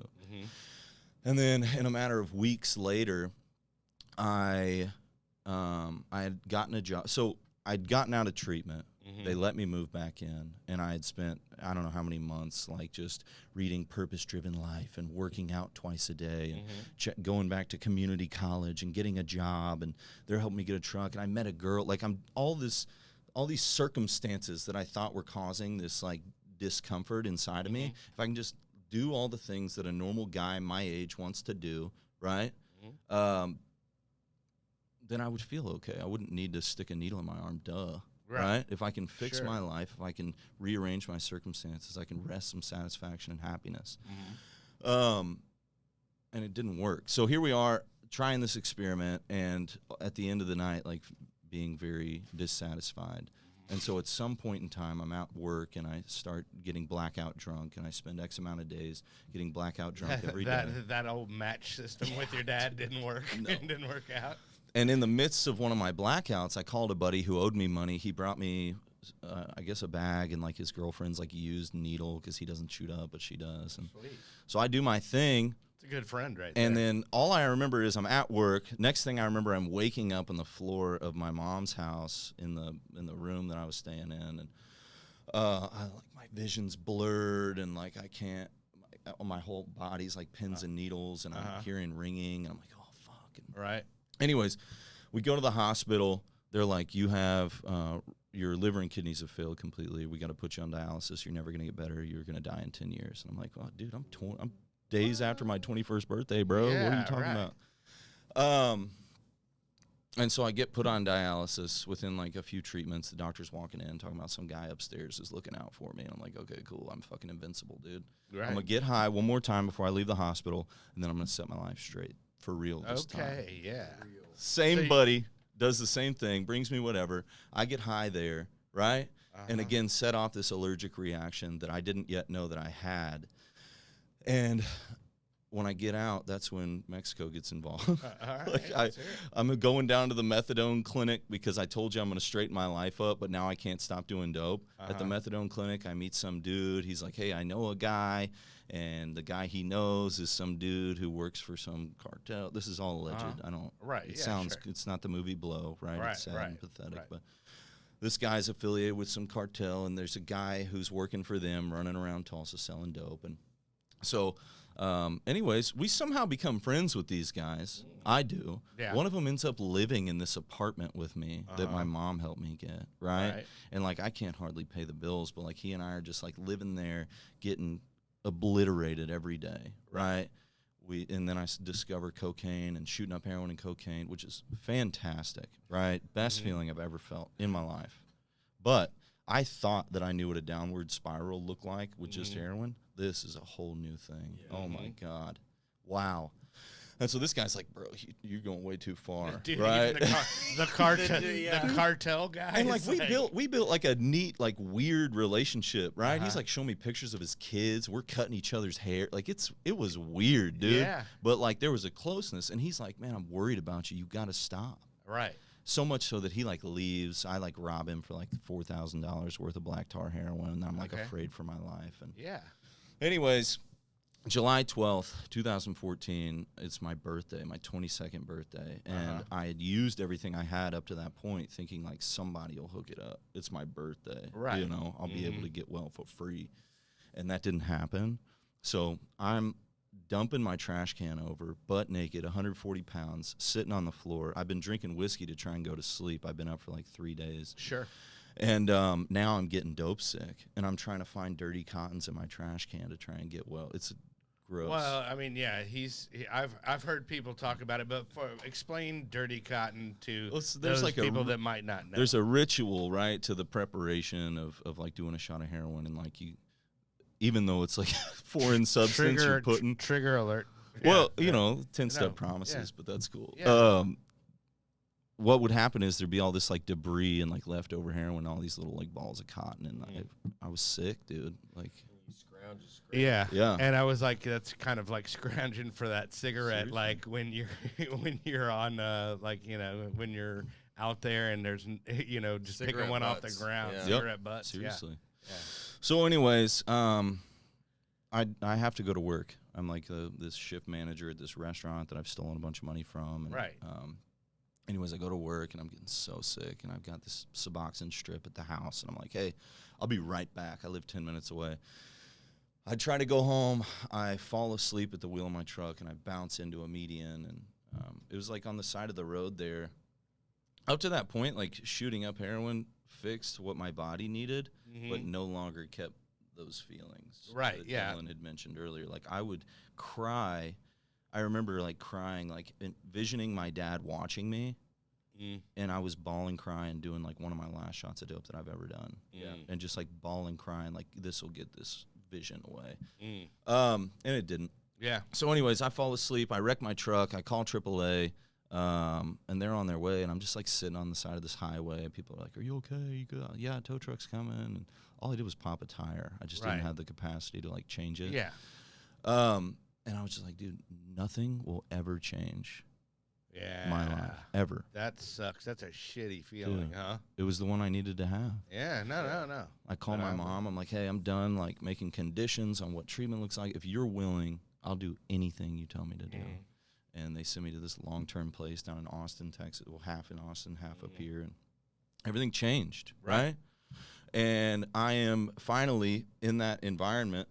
S3: And then in a matter of weeks later, I had gotten a job. So I'd gotten out of treatment. They let me move back in, and I had spent I don't know how many months like just reading Purpose-Driven Life and working out twice a day and going back to community college and getting a job, and they're helping me get a truck. And I met a girl. Like I'm all these circumstances that I thought were causing this like discomfort inside of me. If I can just do all the things that a normal guy my age wants to do, right? Then I would feel okay. I wouldn't need to stick a needle in my arm, right? If I can fix my life, if I can rearrange my circumstances, I can rest some satisfaction and happiness. and it didn't work. So here we are trying this experiment, and at the end of the night, like being very dissatisfied. And so at some point in time, I'm at work, and I start getting blackout drunk, and I spend X amount of days getting blackout drunk every day.
S2: That old match system with your dad didn't work.
S3: No.
S2: It didn't work out.
S3: And in the midst of one of my blackouts, I called a buddy who owed me money. He brought me, I guess, a bag and like his girlfriend's like used needle because he doesn't shoot up, but she does. And
S2: Sweet.
S3: so I do my thing.
S2: It's a good friend right
S3: And
S2: there.
S3: then all I remember is I'm at work. Next thing I remember, I'm waking up on the floor of my mom's house in the room that I was staying in, and my vision's blurred, and like I can't. My whole body's like pins and needles, and I'm hearing ringing, and I'm like, oh fuck. And
S2: right.
S3: anyways, we go to the hospital. They're like, you have your liver and kidneys have failed completely. We got to put you on dialysis. You're never gonna get better. You're gonna die in 10 years. And I'm like, oh, dude, I'm days after my 21st birthday, bro.
S2: Yeah,
S3: what are you talking about? And so I get put on dialysis. Within like a few treatments, the doctor's walking in talking about some guy upstairs is looking out for me. And I'm like, okay, cool. I'm fucking invincible, dude. Right. I'm going to get high one more time before I leave the hospital, and then I'm going to set my life straight for real this time.
S2: Okay, yeah.
S3: Same buddy does the same thing, brings me whatever. I get high there, right? And again, set off this allergic reaction that I didn't yet know that I had. And when I get out, that's when Mexico gets involved. Like I'm going down to the methadone clinic because I told you I'm going to straighten my life up, but now I can't stop doing dope. At the methadone clinic, I meet some dude. He's like, hey, I know a guy, and the guy he knows is some dude who works for some cartel. This is all alleged. I don't.
S2: Right.
S3: It sounds. Sure. It's not the movie Blow, right?
S2: Right.
S3: It's sad and pathetic,
S2: right.
S3: but. This guy's affiliated with some cartel, and there's a guy who's working for them running around Tulsa selling dope. And so, anyways, we somehow become friends with these guys. I do. Yeah. One of them ends up living in this apartment with me that my mom helped me get, right? And, like, I can't hardly pay the bills, but, like, he and I are just, like, living there, getting obliterated every day, right? And then I discover cocaine and shooting up heroin and cocaine, which is fantastic, right? Best feeling I've ever felt in my life. But I thought that I knew what a downward spiral looked like with just heroin. This is a whole new thing. Yeah. Oh, my God. Wow. And so this guy's like, bro, you're going way too far,
S2: dude,
S3: right?
S2: The cartel guy.
S3: And like we built like a neat, like weird relationship, right? He's like showing me pictures of his kids. We're cutting each other's hair. Like it was weird, dude. Yeah. But like there was a closeness, and he's like, man, I'm worried about you. You got to stop.
S2: Right.
S3: So much so that he like leaves. I like rob him for like $4,000 worth of black tar heroin, and I'm like afraid for my life. And anyways. July 12th, 2014, it's my birthday, my 22nd birthday, and I had used everything I had up to that point thinking, like, somebody will hook it up. It's my birthday. Right. You know, I'll be able to get well for free. And that didn't happen. So I'm dumping my trash can over, butt naked, 140 pounds, sitting on the floor. I've been drinking whiskey to try and go to sleep. I've been up for like 3 days.
S2: Sure.
S3: And now I'm getting dope sick, and I'm trying to find dirty cottons in my trash can to try and get well. It's gross.
S2: Well, I mean, yeah, I've heard people talk about it, but explain dirty cotton to those like people that might not know.
S3: There's a ritual, right, to the preparation of like doing a shot of heroin, and like even though it's like foreign substance you're putting.
S2: Trigger alert.
S3: Well, you know, 10-step promises, but that's cool. Yeah. What would happen is there'd be all this like debris and like leftover heroin, all these little like balls of cotton, and I was sick, dude. Like.
S2: Yeah. And I was like, that's kind of like scrounging for that cigarette. Seriously? Like when you're on like, you know, when you're out there and there's, you know, just cigarette picking one butts. Off the ground. Yeah. Cigarette butts.
S3: Seriously. Yeah. So anyways, I have to go to work. I'm like this shift manager at this restaurant that I've stolen a bunch of money from. And,
S2: right.
S3: Anyways, I go to work, and I'm getting so sick, and I've got this Suboxone strip at the house, and I'm like, hey, I'll be right back. I live 10 minutes away. I try to go home. I fall asleep at the wheel of my truck, and I bounce into a median, and it was like on the side of the road there. Up to that point, like shooting up heroin fixed what my body needed, but no longer kept those feelings.
S2: Right,
S3: that
S2: yeah.
S3: Dylan had mentioned earlier. Like I would cry. I remember like crying, like envisioning my dad watching me, and I was bawling, crying, doing like one of my last shots of dope that I've ever done. Yeah. And just like bawling, crying, like this will get this vision away. And it didn't.
S2: Yeah.
S3: So anyways, I fall asleep. I wreck my truck. I call AAA, and they're on their way. And I'm just like sitting on the side of this highway. People are like, "Are you okay? You good?" Yeah, tow truck's coming. And all I did was pop a tire. I just didn't have the capacity to like change it.
S2: Yeah.
S3: And I was just like, dude, nothing will ever change
S2: Yeah.
S3: my life ever.
S2: That sucks. That's a shitty feeling, huh?
S3: It was the one I needed to have.
S2: Yeah. No.
S3: I called my mom. I'm like, hey, I'm done like making conditions on what treatment looks like. If you're willing, I'll do anything you tell me to do. And they sent me to this long-term place down in Austin, Texas. Well, half in Austin, half up here. And everything changed, right? And I am finally in that environment.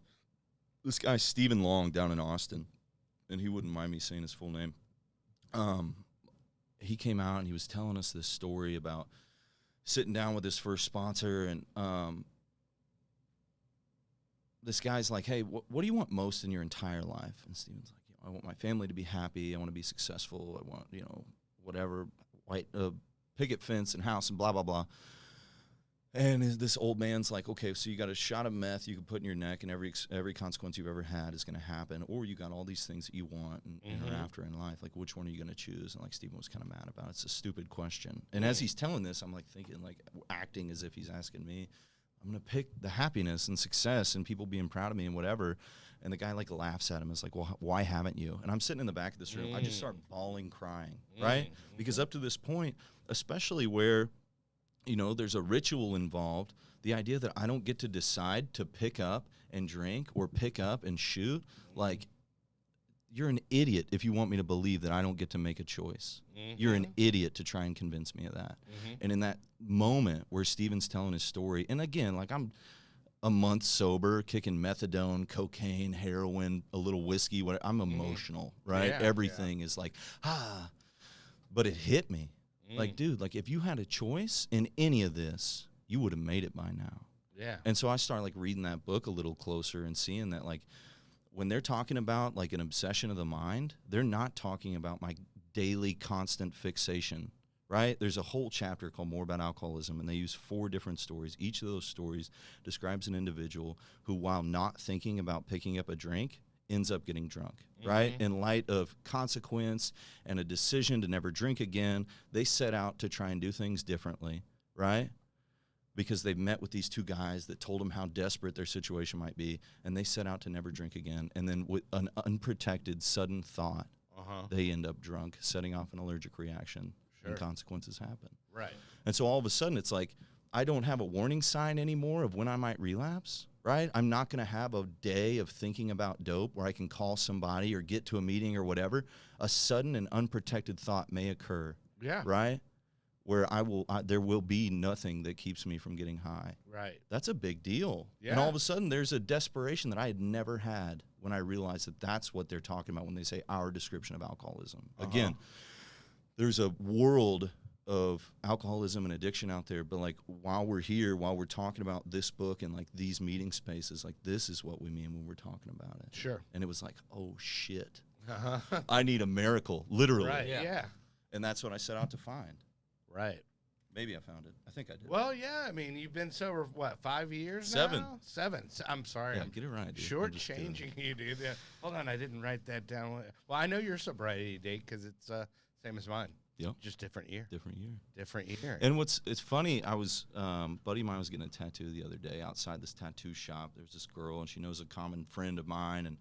S3: This guy, Stephen Long, down in Austin, and he wouldn't mind me saying his full name. He came out and he was telling us this story about sitting down with his first sponsor, and this guy's like, hey, what do you want most in your entire life? And Stephen's like, I want my family to be happy. I want to be successful. I want, whatever, white picket fence and house and blah, blah, blah. And this old man's like, okay, so you got a shot of meth you can put in your neck, and every consequence you've ever had is going to happen, or you got all these things that you want and are after in life. Like, which one are you going to choose? And like Stephen was kind of mad about it. It's a stupid question. And as he's telling this, I'm like thinking, like acting as if he's asking me. I'm going to pick the happiness and success and people being proud of me and whatever. And the guy like laughs at him. It's like, well, why haven't you? And I'm sitting in the back of this room. I just start bawling, crying, right? Because up to this point, especially where there's a ritual involved, the idea that I don't get to decide to pick up and drink or pick up and shoot, like, you're an idiot if you want me to believe that I don't get to make a choice. You're an idiot to try and convince me of that. And in that moment where Steven's telling his story, and again, like I'm a month sober, kicking methadone, cocaine, heroin, a little whiskey, I'm emotional, right?
S2: Yeah,
S3: Everything is like, but it hit me. Like, dude, like if you had a choice in any of this, you would have made it by now.
S2: Yeah.
S3: And so I started like reading that book a little closer and seeing that like when they're talking about like an obsession of the mind, they're not talking about my daily constant fixation, right? There's a whole chapter called More About Alcoholism, and they use 4 different stories. Each of those stories describes an individual who, while not thinking about picking up a drink, ends up getting drunk, right? In light of consequence and a decision to never drink again, they set out to try and do things differently, right? Because they've met with these 2 guys that told them how desperate their situation might be, and they set out to never drink again. And then with an unprotected, sudden thought, they end up drunk, setting off an allergic reaction, and consequences happen.
S2: Right.
S3: And so all of a sudden, it's like, I don't have a warning sign anymore of when I might relapse, right? I'm not going to have a day of thinking about dope where I can call somebody or get to a meeting or whatever. A sudden and unprotected thought may occur, right? Where there will be nothing that keeps me from getting high.
S2: Right.
S3: That's a big deal.
S2: Yeah.
S3: And all of a sudden, there's a desperation that I had never had when I realized that that's what they're talking about when they say our description of alcoholism. Again, there's a world of alcoholism and addiction out there, but like while we're talking about this book and like these meeting spaces, like this is what we mean when we're talking about it.
S2: Sure.
S3: And it was like, oh shit, I need a miracle, literally.
S2: Right. Yeah.
S3: And that's what I set out to find.
S2: Right.
S3: Maybe I found it. I think I did.
S2: Well, yeah. I mean, you've been sober, what, 5 years
S3: 7.
S2: now? 7. I'm sorry.
S3: Yeah, get it right, dude.
S2: Shortchanging you, dude. Yeah. Hold on. I didn't write that down. Well, I know your sobriety date because it's same as mine.
S3: Yep.
S2: Just different year.
S3: Different year. And it's funny, I was, buddy of mine was getting a tattoo the other day outside this tattoo shop. There's this girl, and she knows a common friend of mine, and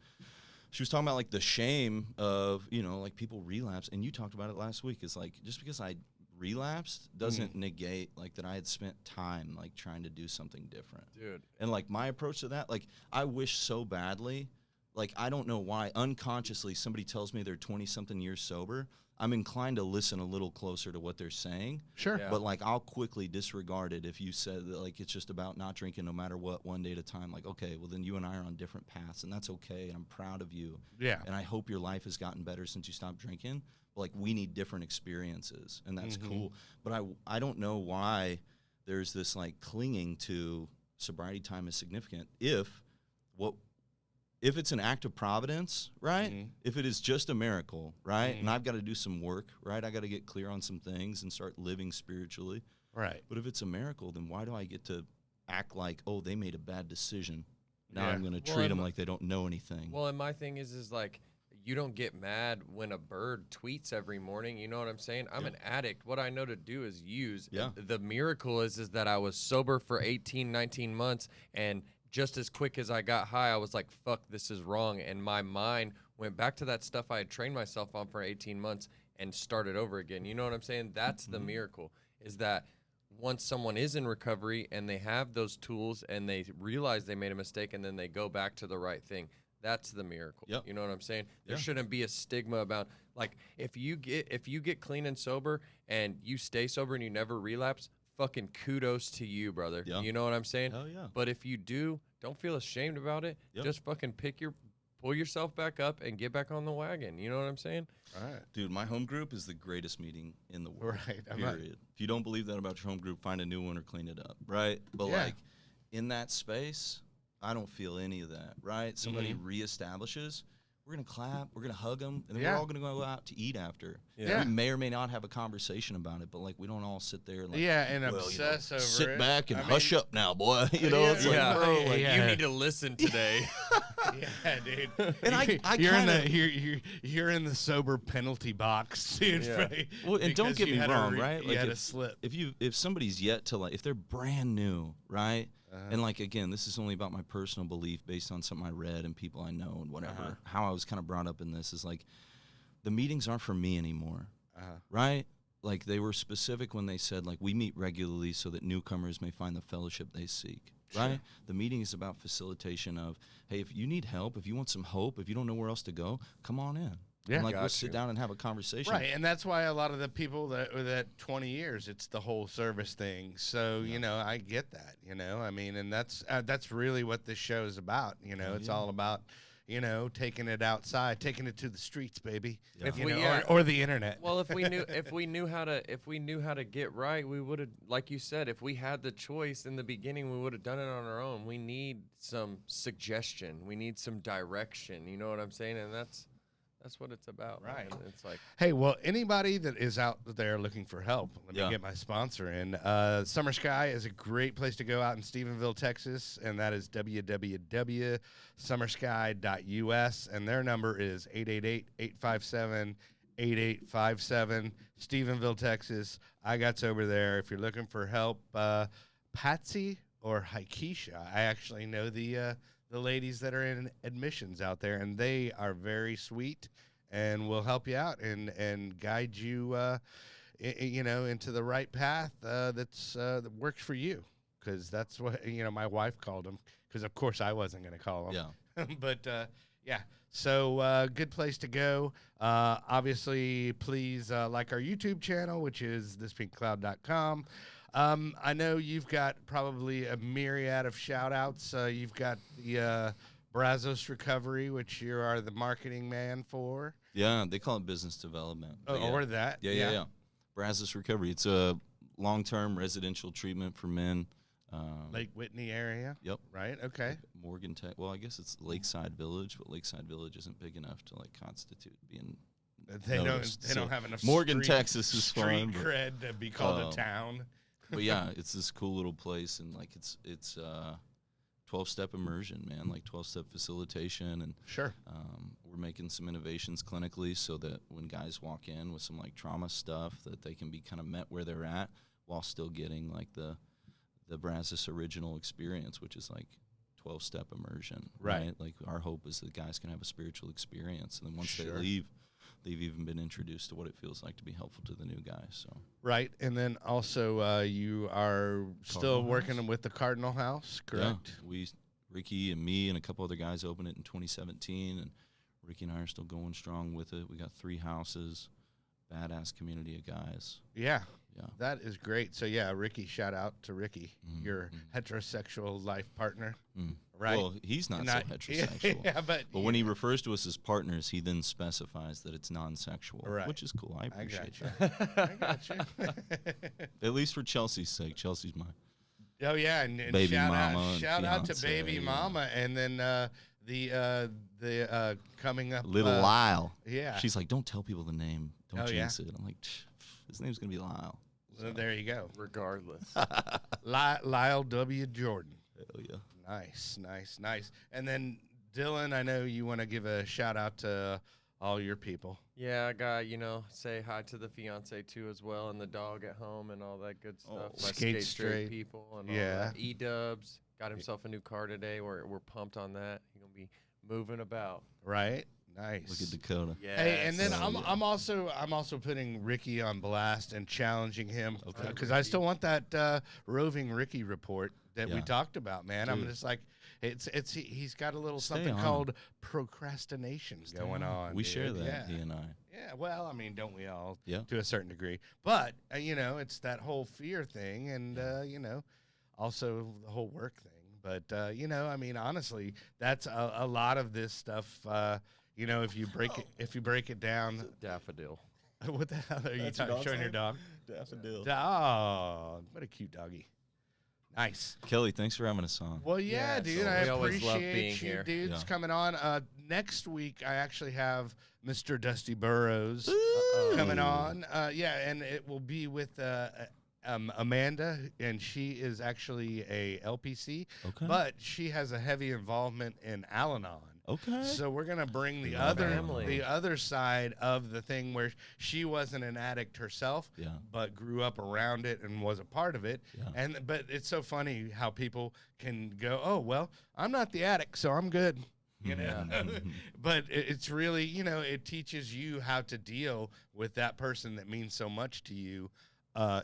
S3: she was talking about, like, the shame of, like, people relapse. And you talked about it last week. It's like, just because I relapsed doesn't negate, like, that I had spent time, like, trying to do something different.
S1: Dude.
S3: And, like, my approach to that, like, I wish so badly, like, I don't know why, unconsciously somebody tells me they're 20-something years sober, I'm inclined to listen a little closer to what they're saying.
S2: Sure.
S1: Yeah.
S3: But, like, I'll quickly disregard it if you said that, like, it's just about not drinking no matter what, one day at a time. Like, okay, well, then you and I are on different paths, and that's okay, and I'm proud of you.
S2: Yeah.
S3: And I hope your life has gotten better since you stopped drinking. But, like, we need different experiences, and that's cool. But I don't know why there's this, like, clinging to sobriety time is significant if it's an act of providence, right? If it is just a miracle, right? And I've got to do some work, right? I got to get clear on some things and start living spiritually.
S2: Right.
S3: But if it's a miracle, then why do I get to act like, oh, they made a bad decision Now I'm going to treat them like they don't know anything.
S1: Well, and my thing is like, you don't get mad when a bird tweets every morning. You know what I'm saying? I'm an addict. What I know to do is use.
S3: Yeah.
S1: The miracle is that I was sober for 18, 19 months, and just as quick as I got high, I was like, fuck, this is wrong. And my mind went back to that stuff I had trained myself on for 18 months and started over again. You know what I'm saying? That's the miracle, is that once someone is in recovery and they have those tools and they realize they made a mistake and then they go back to the right thing. That's the miracle.
S3: Yep.
S1: You know what I'm saying? There shouldn't be a stigma about, like, if you get clean and sober and you stay sober and you never relapse, fucking kudos to you, brother.
S3: Yeah.
S1: You know what I'm saying?
S3: Hell yeah.
S1: But if you do, don't feel ashamed about it.
S3: Yep.
S1: Just fucking pull yourself back up and get back on the wagon. You know what I'm saying?
S2: All right.
S3: Dude, my home group is the greatest meeting in the world.
S2: Right.
S3: Period. If you don't believe that about your home group, find a new one or clean it up. Right. But like in that space, I don't feel any of that. Right. Somebody reestablishes. We're going to clap, we're going to hug them, and then we're all going to go out to eat after.
S2: Yeah.
S3: We may or may not have a conversation about it, but, like, we don't all sit there and, like,
S2: and obsess over
S3: sit
S2: it.
S3: back and hush up now, boy. You know, it's
S1: Yeah.
S3: like, bro, like,
S1: You need to listen today.
S2: Yeah, dude.
S3: And I
S2: you're
S3: kinda,
S2: you're in the sober penalty box, dude.
S1: Yeah.
S3: well, and don't
S2: because
S3: get
S2: you
S3: me
S2: had a
S3: wrong, right?
S2: You had a slip.
S3: If somebody's yet to, like, if they're brand new, right? And, like, again, this is only about my personal belief based on something I read and people I know and whatever. How I was kind of brought up in this is, like, the meetings aren't for me anymore, right? Like, they were specific when they said, like, we meet regularly so that newcomers may find the fellowship they seek, right? The meeting is about facilitation of, hey, if you need help, if you want some hope, if you don't know where else to go, come on in.
S2: Yeah,
S3: and, like, we'll sit down and have a conversation.
S2: Right, and that's why a lot of the people that 20 years, it's the whole service thing. So, you know, I get that, you know. I mean, and that's really what this show is about, you know. It's all about, you know, taking it outside, taking it to the streets, baby.
S3: Yeah.
S1: If
S2: You
S1: we
S2: know, or the internet.
S1: Well, if we knew how to get right, we would have, like you said, if we had the choice in the beginning, we would have done it on our own. We need some suggestion. We need some direction. You know what I'm saying? And that's what it's about.
S2: Right.
S1: Man. It's like,
S2: Hey, well, anybody that is out there looking for help, let me get my sponsor in. Summer Sky is a great place to go out in Stephenville, Texas, and that is www.summersky.us, and their number is 888-857-8857, Stephenville, Texas. I got over there. If you're looking for help, Patsy or Haikisha, I actually know the ladies that are in admissions out there, and they are very sweet and will help you out and guide you, you know, into the right path that works for you. Because that's what, you know, my wife called them. Because of course I wasn't going to call them.
S3: Yeah.
S2: But yeah, so good place to go. Obviously, please like our YouTube channel, which is thispinkcloud.com. I know you've got probably a myriad of shout-outs. You've got the Brazos Recovery, which you are the marketing man for.
S3: Yeah, they call it business development.
S2: Or that.
S3: Yeah. Brazos Recovery. It's a long-term residential treatment for men.
S2: Lake Whitney area.
S3: Yep.
S2: Right. Okay.
S3: Morgan Tech. Well, I guess it's Lakeside Village, but Lakeside Village isn't big enough to like constitute being.
S2: They
S3: noticed.
S2: don't have enough.
S3: Morgan, Texas is
S2: street
S3: fun.
S2: cred to be called a town.
S3: But yeah, it's this cool little place, and like it's 12-step immersion, man, like 12-step facilitation, and
S2: Sure.
S3: We're making some innovations clinically so that when guys walk in with some like trauma stuff, that they can be kind of met where they're at while still getting like the Brazos original experience, which is like 12-step immersion, right? Like our hope is that guys can have a spiritual experience, and then once they leave, they've even been introduced to what it feels like to be helpful to the new guys. So
S2: right, and then also you are still working with the Cardinal House, correct?
S3: Yeah, Ricky and me and a couple other guys opened it in 2017, and Ricky and I are still going strong with it. We got 3 houses, badass community of guys.
S2: Yeah.
S3: Yeah.
S2: That is great. So, yeah, Ricky, shout out to Ricky, your heterosexual life partner, right?
S3: Well, he's not so heterosexual.
S2: Yeah, but
S3: when he refers to us as partners, he then specifies that it's non-sexual,
S2: right.
S3: Which is cool. I appreciate
S2: that. I got you.
S3: At least for Chelsea's sake. Chelsea's mine.
S2: Oh, yeah, and
S3: baby
S2: shout
S3: mama
S2: out, shout out to
S3: fiance,
S2: baby mama, and then the coming up
S3: little Lyle.
S2: Yeah,
S3: she's like, don't tell people the name. Don't jinx it. I'm like, his name's gonna be Lyle.
S2: So there you go.
S1: Regardless.
S2: Lyle W. Jordan.
S3: Hell yeah.
S2: Nice. And then Dylan, I know you want to give a shout out to all your people.
S1: Yeah, I got, say hi to the fiance too as well, and the dog at home and all that good stuff. My
S2: Skate
S1: Straight
S2: Straight.
S1: people and
S2: Yeah.
S1: all that. E-Dubs got himself a new car today. We're pumped on that. He's gonna be moving about.
S2: Right. Nice.
S3: Look at Dakota.
S1: Yeah.
S2: Hey, and then
S3: Oh,
S2: I'm also putting Ricky on blast and challenging him
S3: Okay.
S2: because I still want that roving Ricky report that we
S3: Yeah.
S2: talked about, man. I'm
S3: Dude.
S2: just like, he's got a little
S3: Stay
S2: something
S3: on
S2: called procrastination going on.
S3: We
S2: dude.
S3: share that,
S2: Yeah.
S3: he and I.
S2: Yeah, well, I mean, don't we all?
S3: Yeah.
S2: To a certain degree. But, it's that whole fear thing and, also the whole work thing. But, I mean, honestly, that's a lot of this stuff, if you break it down.
S1: Daffodil.
S2: What the hell are you
S3: That's your dog's
S2: showing your
S3: name?
S2: dog?
S3: Daffodil.
S2: Oh, what a cute doggy. Nice.
S3: Kelly, thanks for having us on.
S2: Well, yeah,
S1: Yeah,
S2: dude,
S1: so
S2: I
S1: we always love
S2: appreciate
S1: being
S2: you
S1: here.
S2: dudes
S3: Yeah.
S2: coming on. Next week, I actually have Mr. Dusty Burrows coming on. And it will be with Amanda, and she is actually a LPC,
S3: Okay.
S2: but she has a heavy involvement in Al-Anon.
S3: Okay.
S2: So we're gonna bring the
S3: Love
S2: other side of the thing where she wasn't an addict herself,
S3: Yeah.
S2: but grew up around it and was a part of it.
S3: Yeah.
S2: But it's so funny how people can go, oh well, I'm not the addict, so I'm good. But it's really, it teaches you how to deal with that person that means so much to you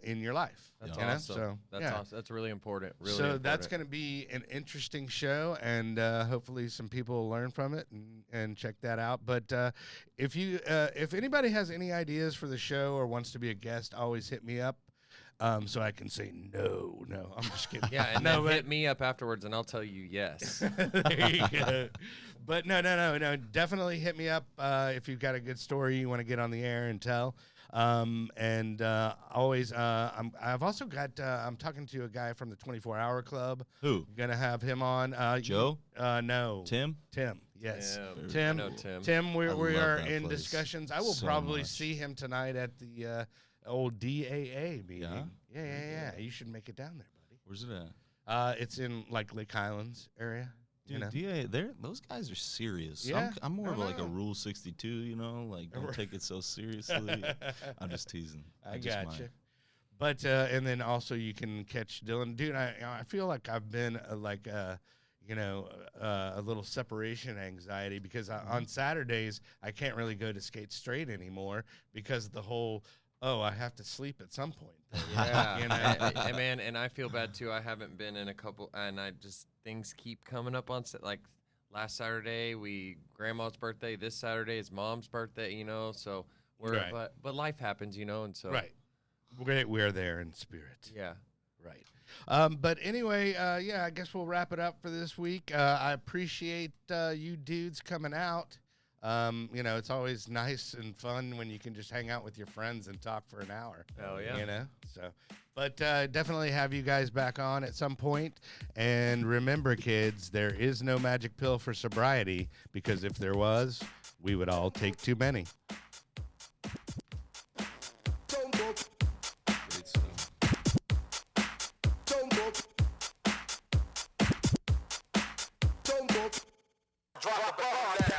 S2: in your life.
S1: That's
S2: you know?
S1: awesome.
S2: So,
S1: That's
S2: yeah.
S1: awesome. That's really important. Really
S2: So
S1: important.
S2: that's going to be an interesting show, and hopefully some people will learn from it and check that out. But if anybody has any ideas for the show or wants to be a guest, always hit me up so I can say no. I'm just kidding.
S1: Yeah, and
S2: no,
S1: then hit me up afterwards, and I'll tell you yes.
S2: there you go. But no. Definitely hit me up if you've got a good story you want to get on the air and tell. Always, I've also got, I'm talking to a guy from the 24-Hour Club.
S3: Who?
S2: Gonna have him on.
S3: Joe?
S2: No.
S3: Tim?
S2: Yes.
S1: I know Tim.
S2: Tim, we
S3: love
S2: are
S3: that
S2: in
S3: place
S2: discussions. I will
S3: so
S2: probably
S3: much.
S2: see him tonight at the old DAA meeting.
S3: Yeah?
S2: Yeah. You should make it down there, buddy.
S3: Where's it at?
S2: It's in like Lake Highlands area.
S3: Dude, DA, those guys are serious.
S2: Yeah,
S3: I'm more
S2: I
S3: of like a
S2: know.
S3: Rule 62, like don't take it so seriously. I'm just teasing.
S2: I
S3: just
S2: got
S3: might.
S2: you. But and then also you can catch Dylan. Dude, I feel like I've been a little separation anxiety because on Saturdays I can't really go to Skate Straight anymore because of the whole I have to sleep at some point.
S1: Yeah, and man, and I feel bad too. I haven't been in a couple, and things keep coming up on set. Like last Saturday, grandma's birthday. This Saturday is mom's birthday. So we're
S2: Right.
S1: but life happens, and so
S2: Right. We're there in spirit.
S1: yeah.
S2: Right. But anyway, I guess we'll wrap it up for this week. I appreciate you dudes coming out. It's always nice and fun when you can just hang out with your friends and talk for an hour.
S1: Hell yeah.
S2: But definitely have you guys back on at some point. And remember, kids, there is no magic pill for sobriety because if there was, we would all take too many.
S3: Great stuff.
S4: Drop a bomb.